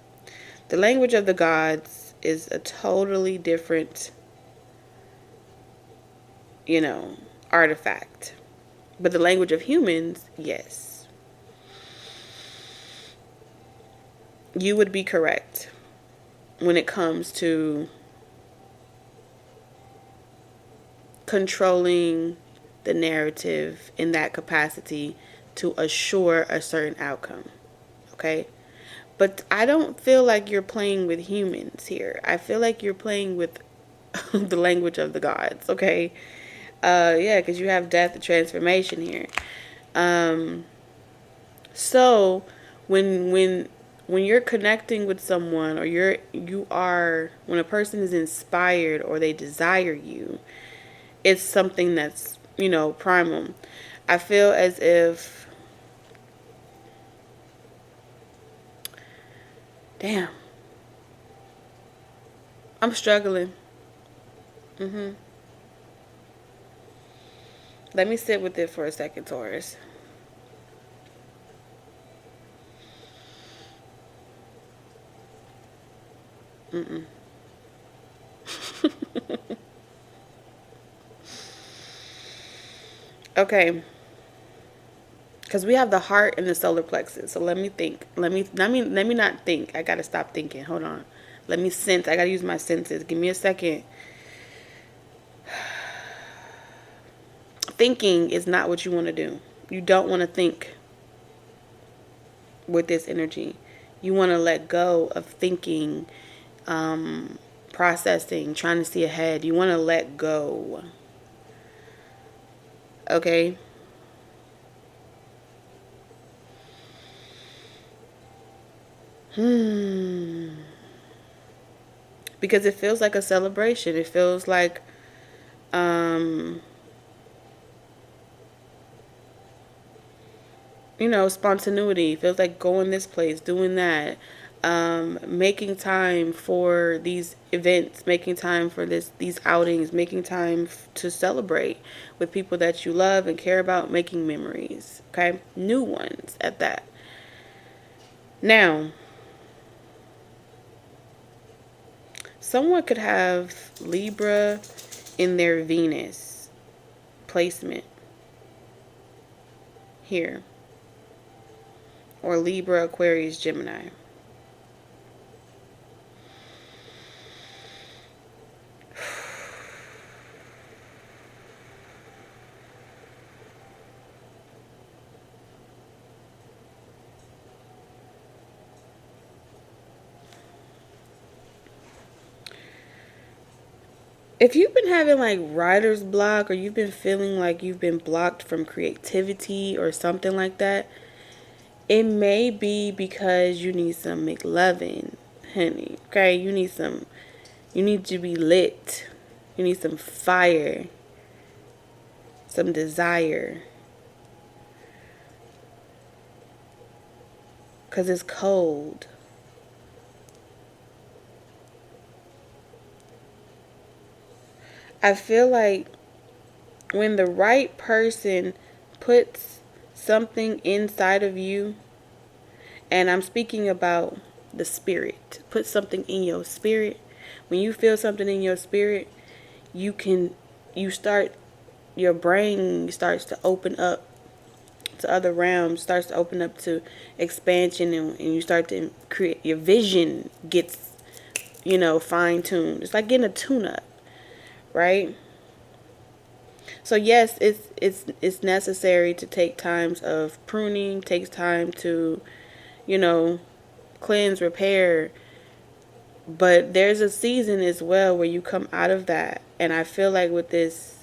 The language of the gods is a totally different, you know, artifact. But the language of humans, yes. You would be correct when it comes to controlling the narrative in that capacity to assure a certain outcome. Okay? But I don't feel like you're playing with humans here. I feel like you're playing with the language of the gods. Okay? Yeah, because you have death and transformation here. So when you're connecting with someone, or when a person is inspired or they desire you, it's something that's, you know, primal. I feel as if, damn, I'm struggling. Let me sit with it for a second, Taurus. Okay. Because we have the heart and the solar plexus. So let me think. Let me not think. I gotta stop thinking. Hold on. Let me sense. I gotta use my senses. Give me a second. Thinking is not what you want to do. You don't want to think with this energy. You want to let go of thinking, processing, trying to see ahead. You want to let go. Okay? Because it feels like a celebration. It feels like spontaneity. It feels like going this place, doing that, making time for these events, making time for these outings, making time to celebrate with people that you love and care about, making memories, okay? New ones at that. Now, someone could have Libra in their Venus placement here, or Libra, Aquarius, Gemini. If you've been having like writer's block, or you've been feeling like you've been blocked from creativity or something like that, it may be because you need some McLovin, honey. Okay, you need to be lit. You need some fire, some desire. Because it's cold. I feel like when the right person puts something inside of you, and I'm speaking about the spirit, put something in your spirit. When you feel something in your spirit, you start, your brain starts to open up to other realms, starts to open up to expansion, and you start to create, your vision gets, fine-tuned. It's like getting a tune-up, right? So yes, it's necessary to take times of pruning, takes time to, cleanse, repair. But there's a season as well where you come out of that. And I feel like with this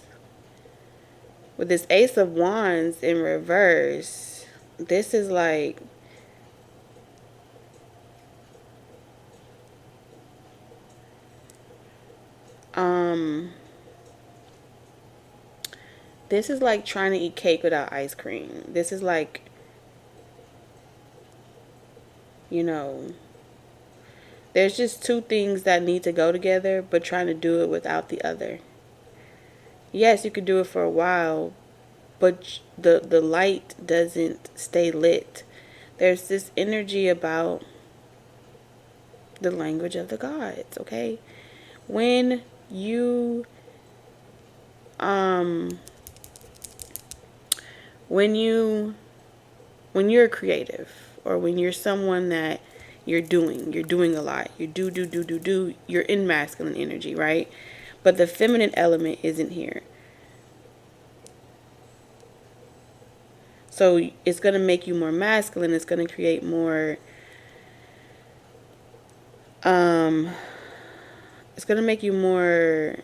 Ace of Wands in reverse, this is like, this is like trying to eat cake without ice cream. This is like, there's just two things that need to go together, but trying to do it without the other. Yes, you could do it for a while, but the light doesn't stay lit. There's this energy about the language of the gods, okay? When you when you're creative, or when you're someone that you're doing a lot, you do, you're in masculine energy, right? But the feminine element isn't here. So it's going to make you more masculine. It's going to create more, it's going to make you more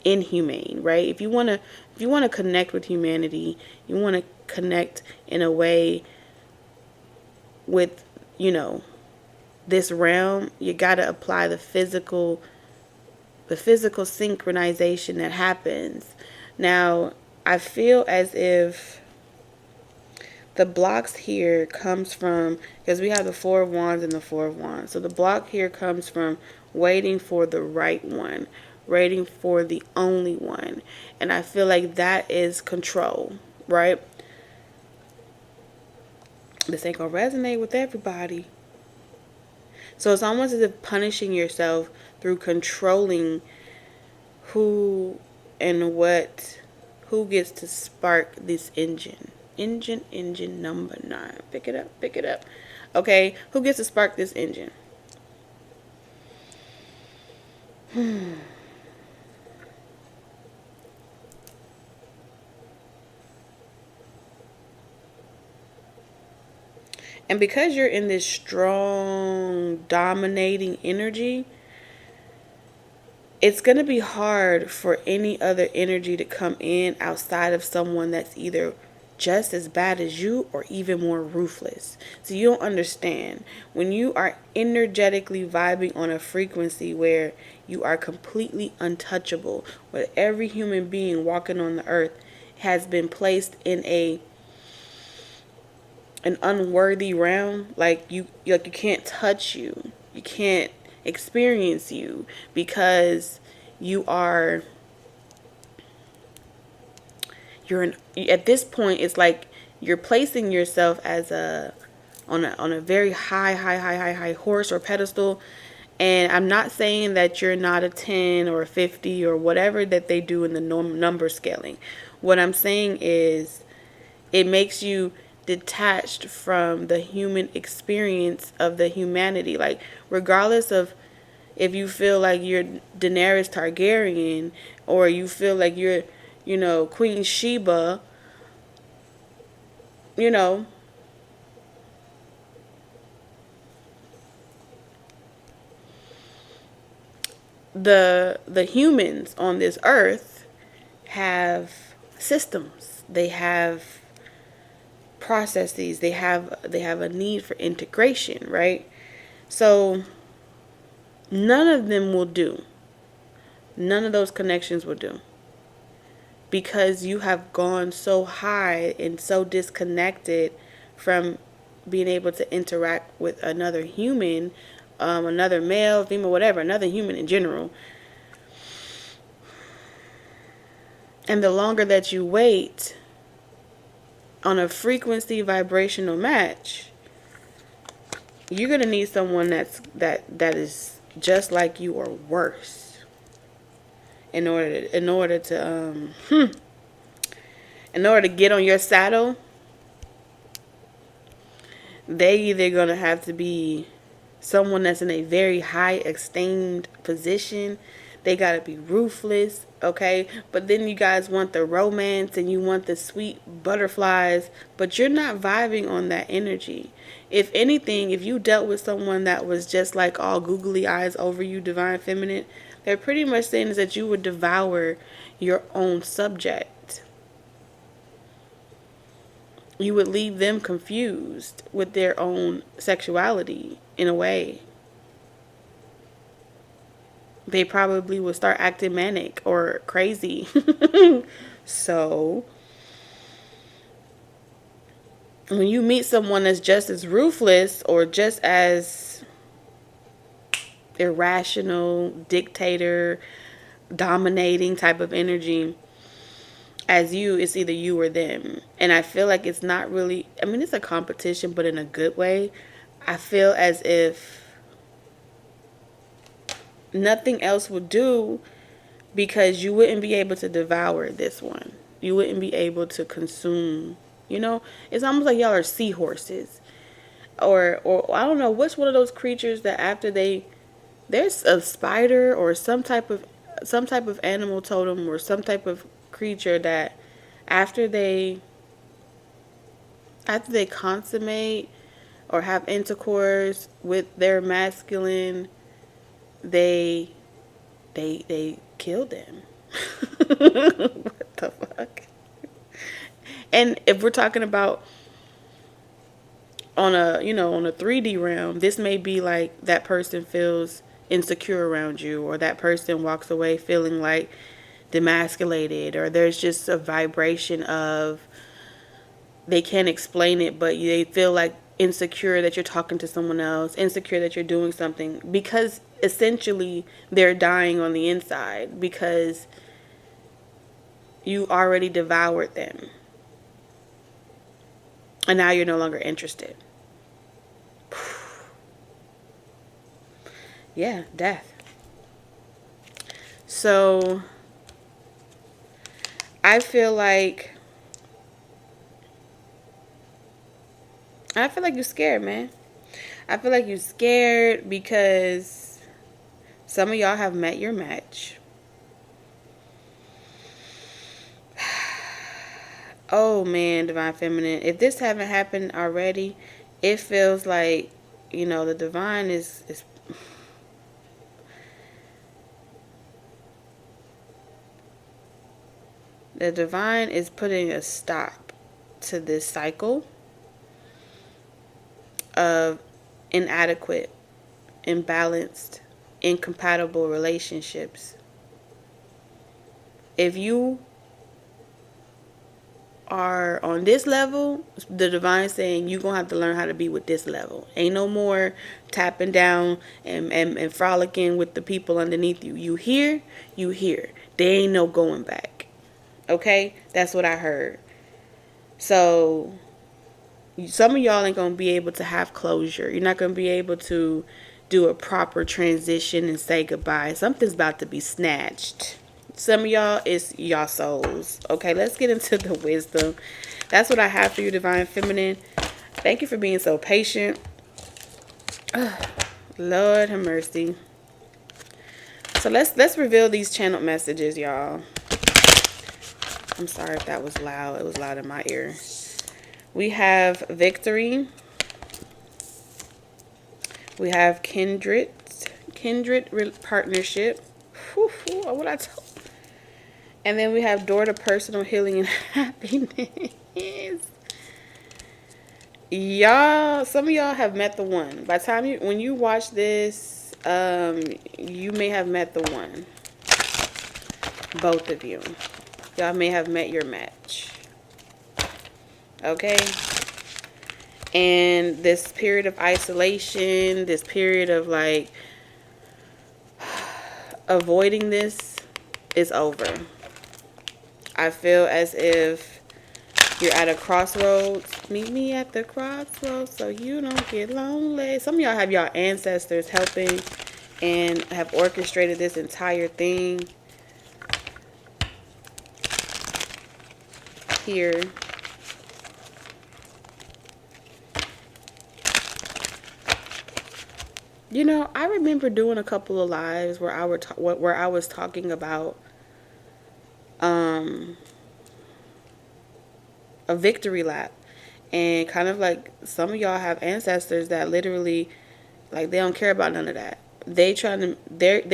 inhumane, right? If you want to connect with humanity, you want to connect in a way with, this realm, you got to apply the physical synchronization that happens. Now, I feel as if the blocks here comes from, because we have the Four of Wands and the Four of Wands. So the block here comes from waiting for the right one, waiting for the only one. And I feel like that is control, right? This ain't gonna resonate with everybody. So it's almost as if punishing yourself through controlling who and what, who gets to spark this engine. Engine number 9. Pick it up. Okay, who gets to spark this engine? And because you're in this strong, dominating energy, it's going to be hard for any other energy to come in outside of someone that's either just as bad as you or even more ruthless. So you don't understand. When you are energetically vibing on a frequency where you are completely untouchable, where every human being walking on the earth has been placed in an unworthy realm, like you can't touch you. You can't experience you because you are at this point it's like you're placing yourself as on a very high horse or pedestal. And I'm not saying that you're not a 10 or a 50 or whatever that they do in the number scaling. What I'm saying is it makes you detached from the human experience of the humanity. Like, regardless of if you feel like you're Daenerys Targaryen or you feel like you're, Queen Sheba, you know, the humans on this earth have systems. They have processes. They have a need for integration, right? So none of them will do. None of those connections will do. Because you have gone so high and so disconnected from being able to interact with another human, another male, female, whatever, another human in general. And the longer that you wait on a frequency vibrational match, you're gonna need someone that is just like you or worse in order to get on your saddle. They either gonna have to be someone that's in a very high esteemed position. They gotta be ruthless, okay? But then you guys want the romance and you want the sweet butterflies, but you're not vibing on that energy. If anything, if you dealt with someone that was just like all googly eyes over you, divine feminine, they're pretty much saying is that you would devour your own subject. You would leave them confused with their own sexuality in a way. They probably would start acting manic or crazy. So, when you meet someone that's just as ruthless or just as irrational, dictator, dominating type of energy as you, it's either you or them. And I feel like it's not really, I mean, it's a competition, but in a good way. I feel as if nothing else would do because you wouldn't be able to devour this one. You wouldn't be able to consume. It's almost like y'all are seahorses. Or I don't know, what's one of those creatures that after there's a spider or some type of animal totem or some type of creature that after they consummate or have intercourse with their masculine, they kill them. What the fuck? And if we're talking about on a 3D realm, this may be like that person feels insecure around you, or that person walks away feeling like demasculated, or there's just a vibration of they can't explain it, but they feel like insecure that you're talking to someone else, insecure that you're doing something, because essentially they're dying on the inside because you already devoured them. And now you're no longer interested. Yeah, death. So I feel like you're scared, man. I feel like you're scared because some of y'all have met your match. Oh man, divine feminine, if this haven't happened already, it feels like, you know, the divine is the divine is putting a stop to this cycle of inadequate, imbalanced, incompatible relationships. If you are on this level, the divine saying you're gonna have to learn how to be with this level. Ain't no more tapping down and frolicking with the people underneath you. You here, you here. There ain't no going back. Okay? That's what I heard. So some of y'all ain't gonna be able to have closure. You're not gonna be able to do a proper transition and say goodbye. Something's about to be snatched. Some of y'all, is y'all souls. Okay, let's get into the wisdom. That's what I have for you, Divine Feminine. Thank you for being so patient. Lord have mercy. So let's reveal these channeled messages, y'all. I'm sorry if that was loud. It was loud in my ear. We have victory. We have kindred partnership. What I told. And then we have door to personal healing and happiness. Y'all, some of y'all have met the one. By the time when you watch this, you may have met the one. Both of you. Y'all may have met your match. Okay? And this period of isolation, this period of like avoiding this is over. I feel as if you're at a crossroads. Meet me at the crossroads so you don't get lonely. Some of y'all have y'all ancestors helping and have orchestrated this entire thing. Here. You know, I remember doing a couple of lives where I was talking about a victory lap, and kind of like some of y'all have ancestors that literally, like, they don't care about none of that. They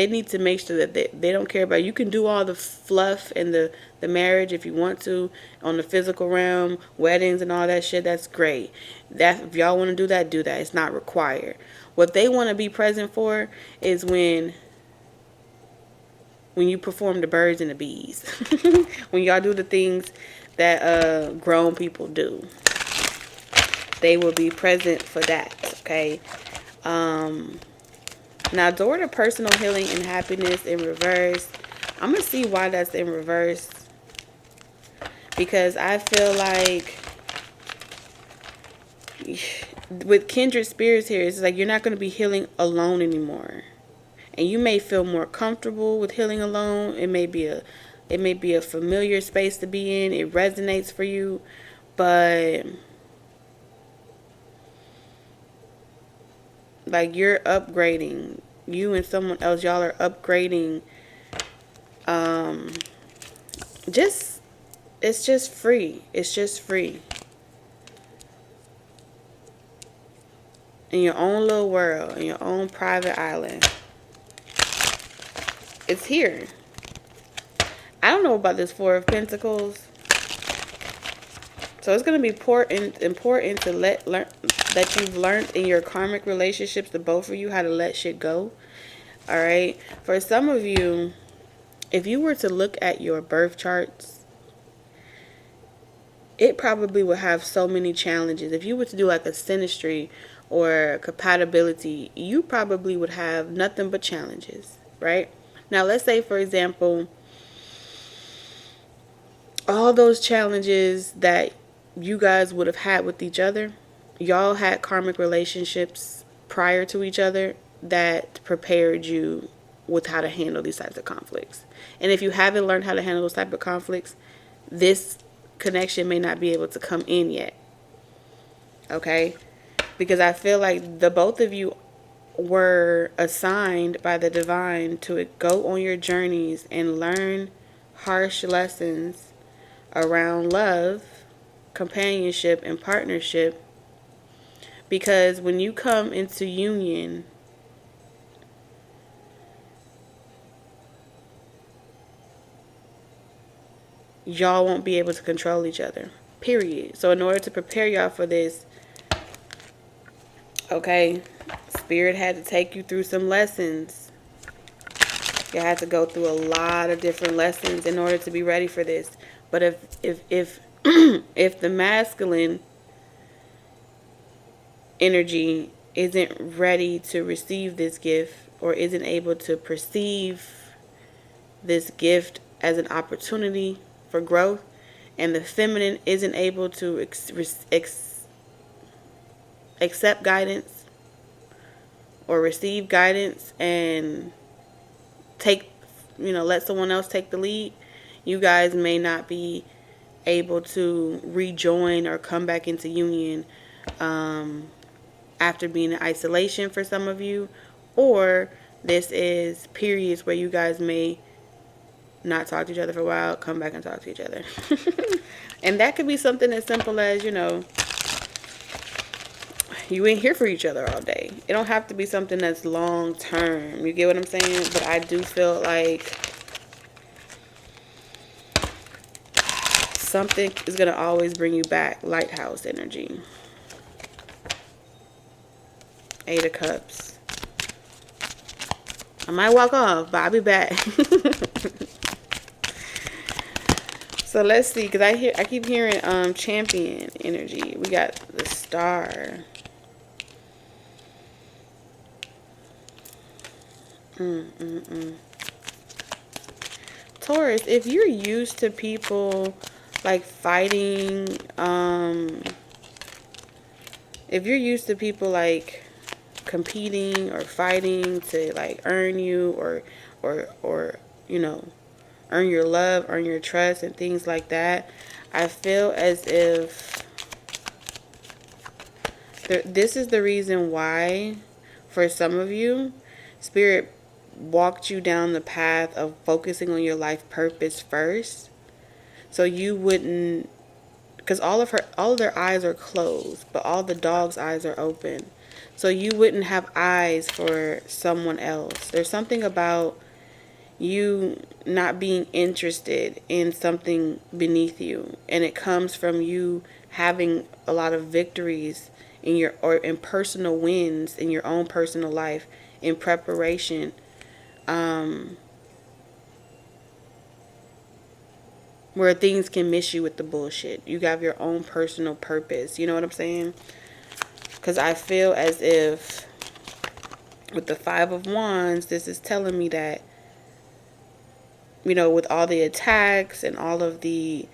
need to make sure that they don't care about. You can do all the fluff and the marriage if you want to on the physical realm, weddings and all that shit. That's great. That if y'all want to do that, do that. It's not required. What they want to be present for is when you perform the birds and the bees. When y'all do the things that grown people do. They will be present for that, okay? Now, door to personal healing and happiness in reverse. I'm going to see why that's in reverse. Because I feel like with kindred spirits here, it's like you're not going to be healing alone anymore. And you may feel more comfortable with healing alone. It may be a familiar space to be in. It resonates for you. But like, you're upgrading. You and someone else, y'all are upgrading. It's just free. It's just free. In your own little world, in your own private island. It's here. I don't know about this Four of Pentacles. So it's going to be important to learn that you've learned in your karmic relationships, the both of you, how to let shit go. All right. For some of you, if you were to look at your birth charts, it probably would have so many challenges. If you were to do like a synastry or compatibility, you probably would have nothing but challenges, right? Now, let's say, for example, all those challenges that you guys would have had with each other, y'all had karmic relationships prior to each other that prepared you with how to handle these types of conflicts. And if you haven't learned how to handle those types of conflicts, this connection may not be able to come in yet. Okay? Because I feel like the both of you were assigned by the divine to go on your journeys and learn harsh lessons around love, companionship, and partnership Because when you come into union, y'all won't be able to control each other. Period. So in order to prepare y'all for this, okay, Spirit had to take you through some lessons. You had to go through a lot of different lessons in order to be ready for this. But if if the masculine energy isn't ready to receive this gift, or isn't able to perceive this gift as an opportunity for growth, and the feminine isn't able to accept guidance or receive guidance and take, let someone else take the lead, you guys may not be able to rejoin or come back into union after being in isolation for some of you, or this is periods where you guys may not talk to each other for a while, come back and talk to each other. And that could be something as simple as, you ain't here for each other all day. It don't have to be something that's long term. You get what I'm saying? But I do feel like something is going to always bring you back. Lighthouse energy. Eight of Cups. I might walk off, but I'll be back. So let's see, because I keep hearing Champion energy. We got the Star. Taurus, if you're used to people like fighting, if you're used to people like competing or fighting to like earn you or earn your love, earn your trust and things like that, I feel as if this is the reason why for some of you, Spirit walked you down the path of focusing on your life purpose first, so you wouldn't, because all of their eyes are closed, but all the dog's eyes are open, so you wouldn't have eyes for someone else. There's something about you not being interested in something beneath you, and it comes from you having a lot of victories in personal wins in your own personal life in preparation, where things can miss you with the bullshit. You have your own personal purpose. You know what I'm saying? Because I feel as if with the Five of Wands, this is telling me that, with all the attacks and all of the,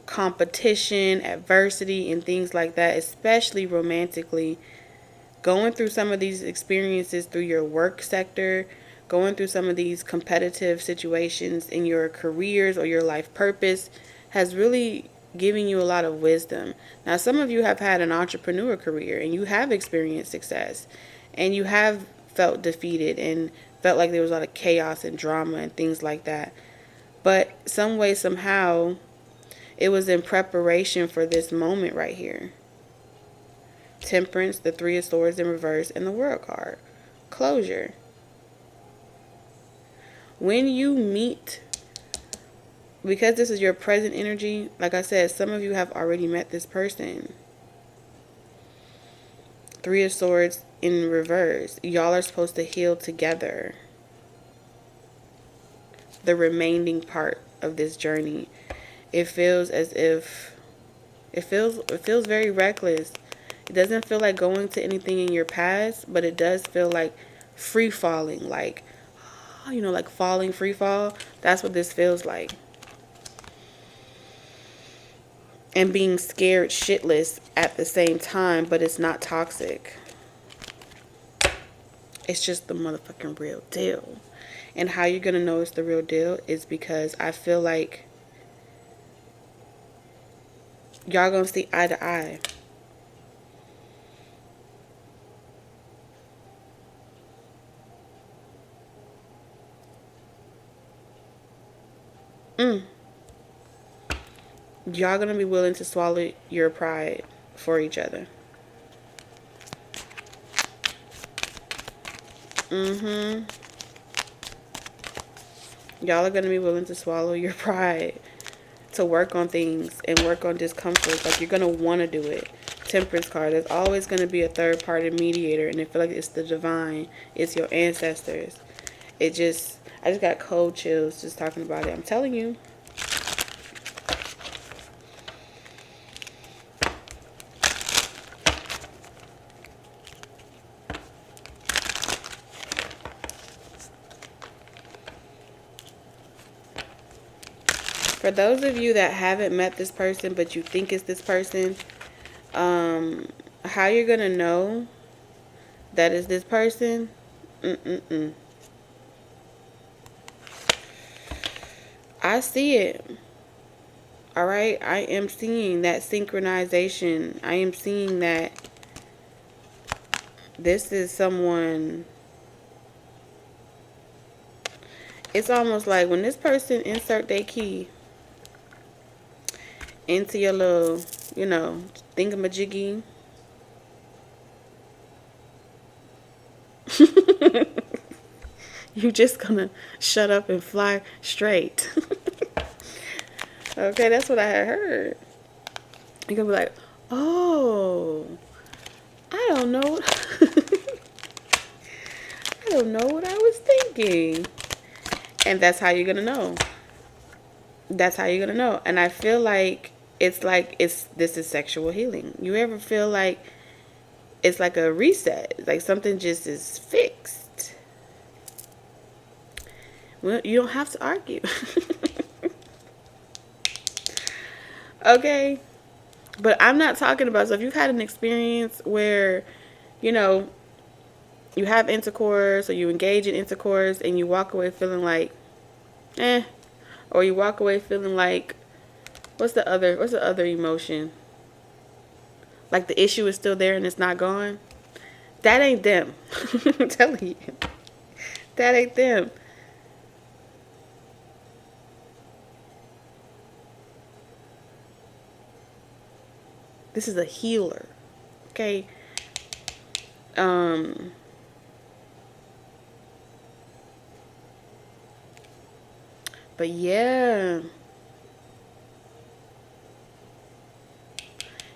competition, adversity, and things like that, especially romantically, going through some of these experiences through your work sector, going through some of these competitive situations in your careers or your life purpose has really given you a lot of wisdom. Now, some of you have had an entrepreneur career and you have experienced success and you have felt defeated and felt like there was a lot of chaos and drama and things like that. But some way, somehow, it was in preparation for this moment right here. Temperance, the Three of Swords in reverse, and the World card. Closure. When you meet, because this is your present energy, like I said, some of you have already met this person. Three of Swords in reverse. Y'all are supposed to heal together. The remaining part of this journey. It feels as if it feels very reckless. It doesn't feel like going to anything in your past, but it does feel like free falling, like like falling, free fall. That's what this feels like. And being scared shitless at the same time, but it's not toxic. It's just the motherfucking real deal. And how you're going to know it's the real deal is because I feel like y'all going to see eye to eye. Y'all going to be willing to swallow your pride for each other. Y'all are going to be willing to swallow your pride to work on things and work on discomfort. Like, you're going to want to do it. Temperance card. There's always going to be a third party mediator, and I feel like it's the divine. It's your ancestors. I just got cold chills just talking about it. I'm telling you. For those of you that haven't met this person, but you think it's this person, how you're going to know that is this person? I see it. All right. I am seeing that synchronization. I am seeing that this is someone. It's almost like when this person insert their key into your little, thingamajiggy. You just gonna shut up and fly straight. Okay, that's what I had heard. You're gonna be like, oh, I don't know. I don't know what I was thinking. And that's how you're gonna know. That's how you're gonna know. And I feel like this is sexual healing. You ever feel like it's like a reset? Like something just is fixed. Well, you don't have to argue. Okay? But I'm not talking about, so if you've had an experience where, you have intercourse or you engage in intercourse and you walk away feeling like, or you walk away feeling like, what's the other emotion? Like the issue is still there and it's not gone. That ain't them. I'm telling you. That ain't them. This is a healer. Okay? But yeah.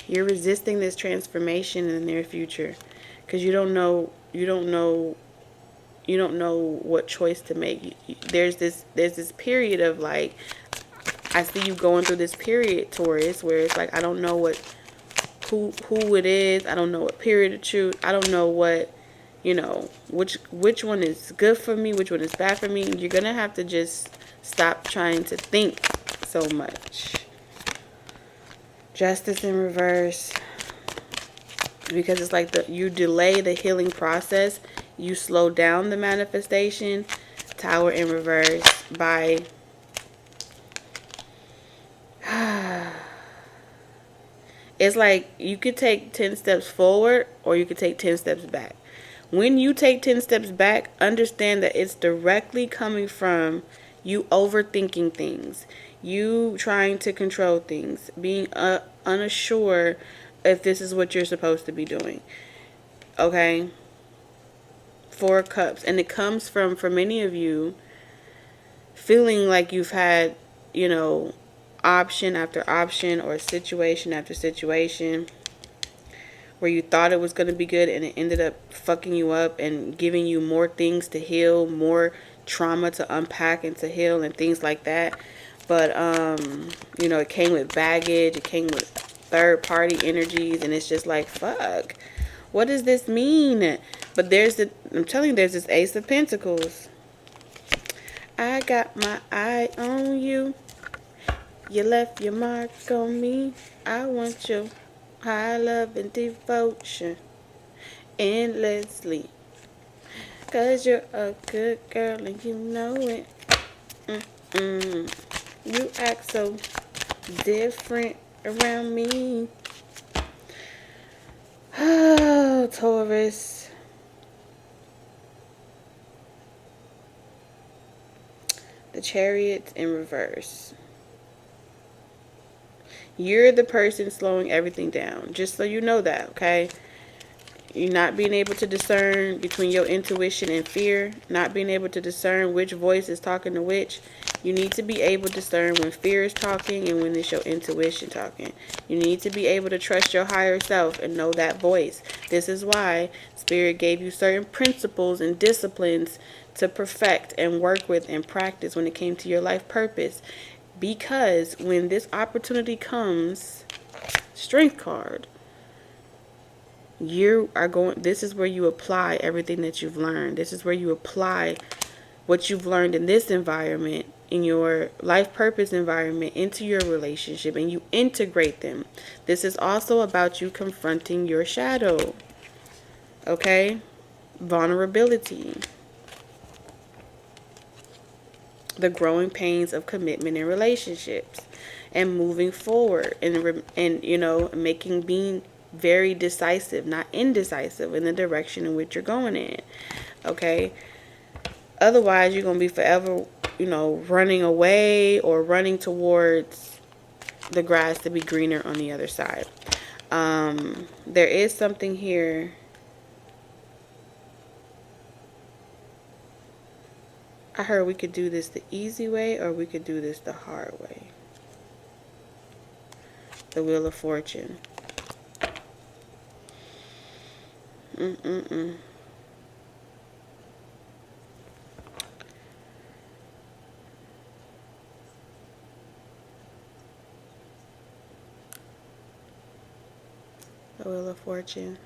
You're resisting this transformation in the near future because you don't know what choice to make. There's this period of like, I see you going through this period, Taurus, where it's like, I don't know who it is. I don't know what period to choose. I don't know what, which one is good for me, which one is bad for me. You're going to have to just stop trying to think so much. Justice in reverse. Because it's like you delay the healing process. You slow down the manifestation. Tower in reverse by it's like you could take 10 steps forward or you could take 10 steps back. When you take 10 steps back, understand that it's directly coming from you overthinking things, you trying to control things, being unsure if this is what you're supposed to be doing. Okay? 4 cups. And it comes from, for many of you, feeling like you've had, option after option or situation after situation where you thought it was going to be good and it ended up fucking you up and giving you more things to heal, more trauma to unpack and to heal and things like that. But it came with baggage, it came with third party energies, and it's just like, fuck, what does this mean? But I'm telling you, there's this Ace of Pentacles. I got my eye on you. You left your mark on me. I want your high love and devotion endlessly. 'Cause you're a good girl and you know it. You act so different around me. Oh, Taurus. The Chariot in reverse. You're the person slowing everything down. Just so you know that, okay? You're not being able to discern between your intuition and fear, not being able to discern which voice is talking to which. You need to be able to discern when fear is talking and when it's your intuition talking. You need to be able to trust your higher self and know that voice. This is why Spirit gave you certain principles and disciplines to perfect and work with and practice when it came to your life purpose. Because when this opportunity comes, Strength card, this is where you apply everything that you've learned. This is where you apply what you've learned in this environment, in your life purpose environment, into your relationship, and you integrate them. This is also about you confronting your shadow. Okay? Vulnerability. The growing pains of commitment in relationships, and moving forward, and being very decisive, not indecisive, in the direction in which you're going in. Okay? Otherwise, you're going to be forever, running away or running towards the grass to be greener on the other side. There is something here. I heard we could do this the easy way or we could do this the hard way. The Wheel of Fortune. The Wheel of Fortune.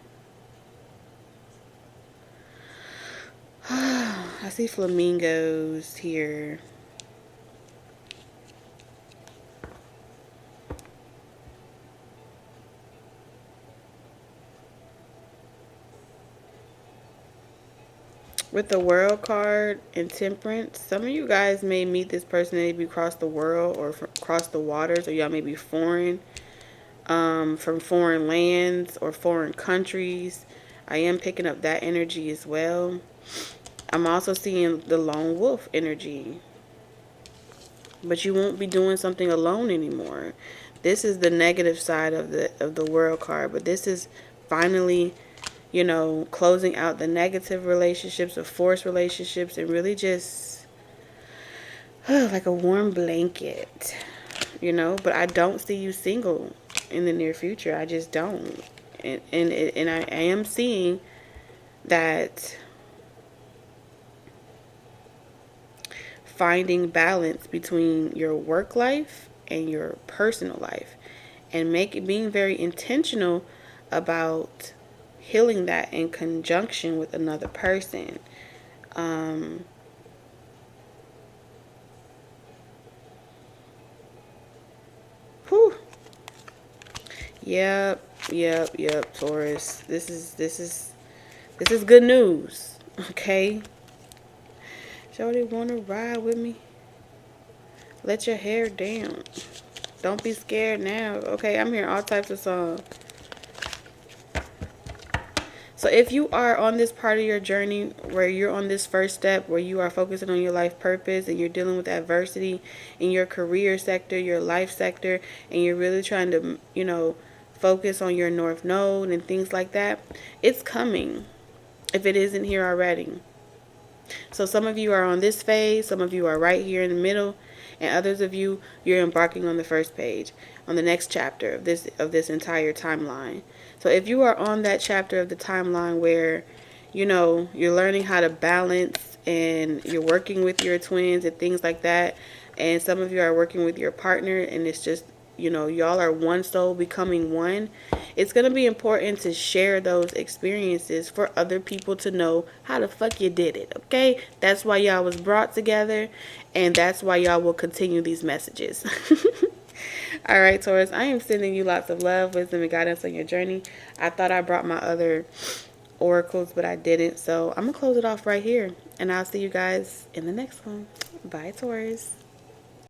I see flamingos here. With the World card and Temperance, some of you guys may meet this person maybe across the world or across the waters, or y'all may be foreign, from foreign lands or foreign countries. I am picking up that energy as well. I'm also seeing the lone wolf energy. But you won't be doing something alone anymore. This is the negative side of the World card, but this is finally, closing out the negative relationships, the forced relationships, and really just like a warm blanket, But I don't see you single in the near future. I just don't. And I am seeing that finding balance between your work life and your personal life, and being very intentional about healing that in conjunction with another person. Whew. Yep, Taurus. This is good news. Okay. Shorty wanna ride with me? Let your hair down. Don't be scared now. Okay, I'm hearing all types of songs. So if you are on this part of your journey where you're on this first step, where you are focusing on your life purpose and you're dealing with adversity in your career sector, your life sector, and you're really trying to, focus on your North Node and things like that, it's coming if it isn't here already. So some of you are on this phase, some of you are right here in the middle, and others of you, you're embarking on the first page, on the next chapter of this entire timeline. So if you are on that chapter of the timeline where, you're learning how to balance and you're working with your twins and things like that, and some of you are working with your partner and it's just, y'all are one soul becoming one, it's going to be important to share those experiences for other people to know how the fuck you did it, okay? That's why y'all was brought together, and that's why y'all will continue these messages. All right, Taurus, I am sending you lots of love, wisdom, and guidance on your journey. I thought I brought my other oracles, but I didn't, so I'm going to close it off right here, and I'll see you guys in the next one. Bye, Taurus.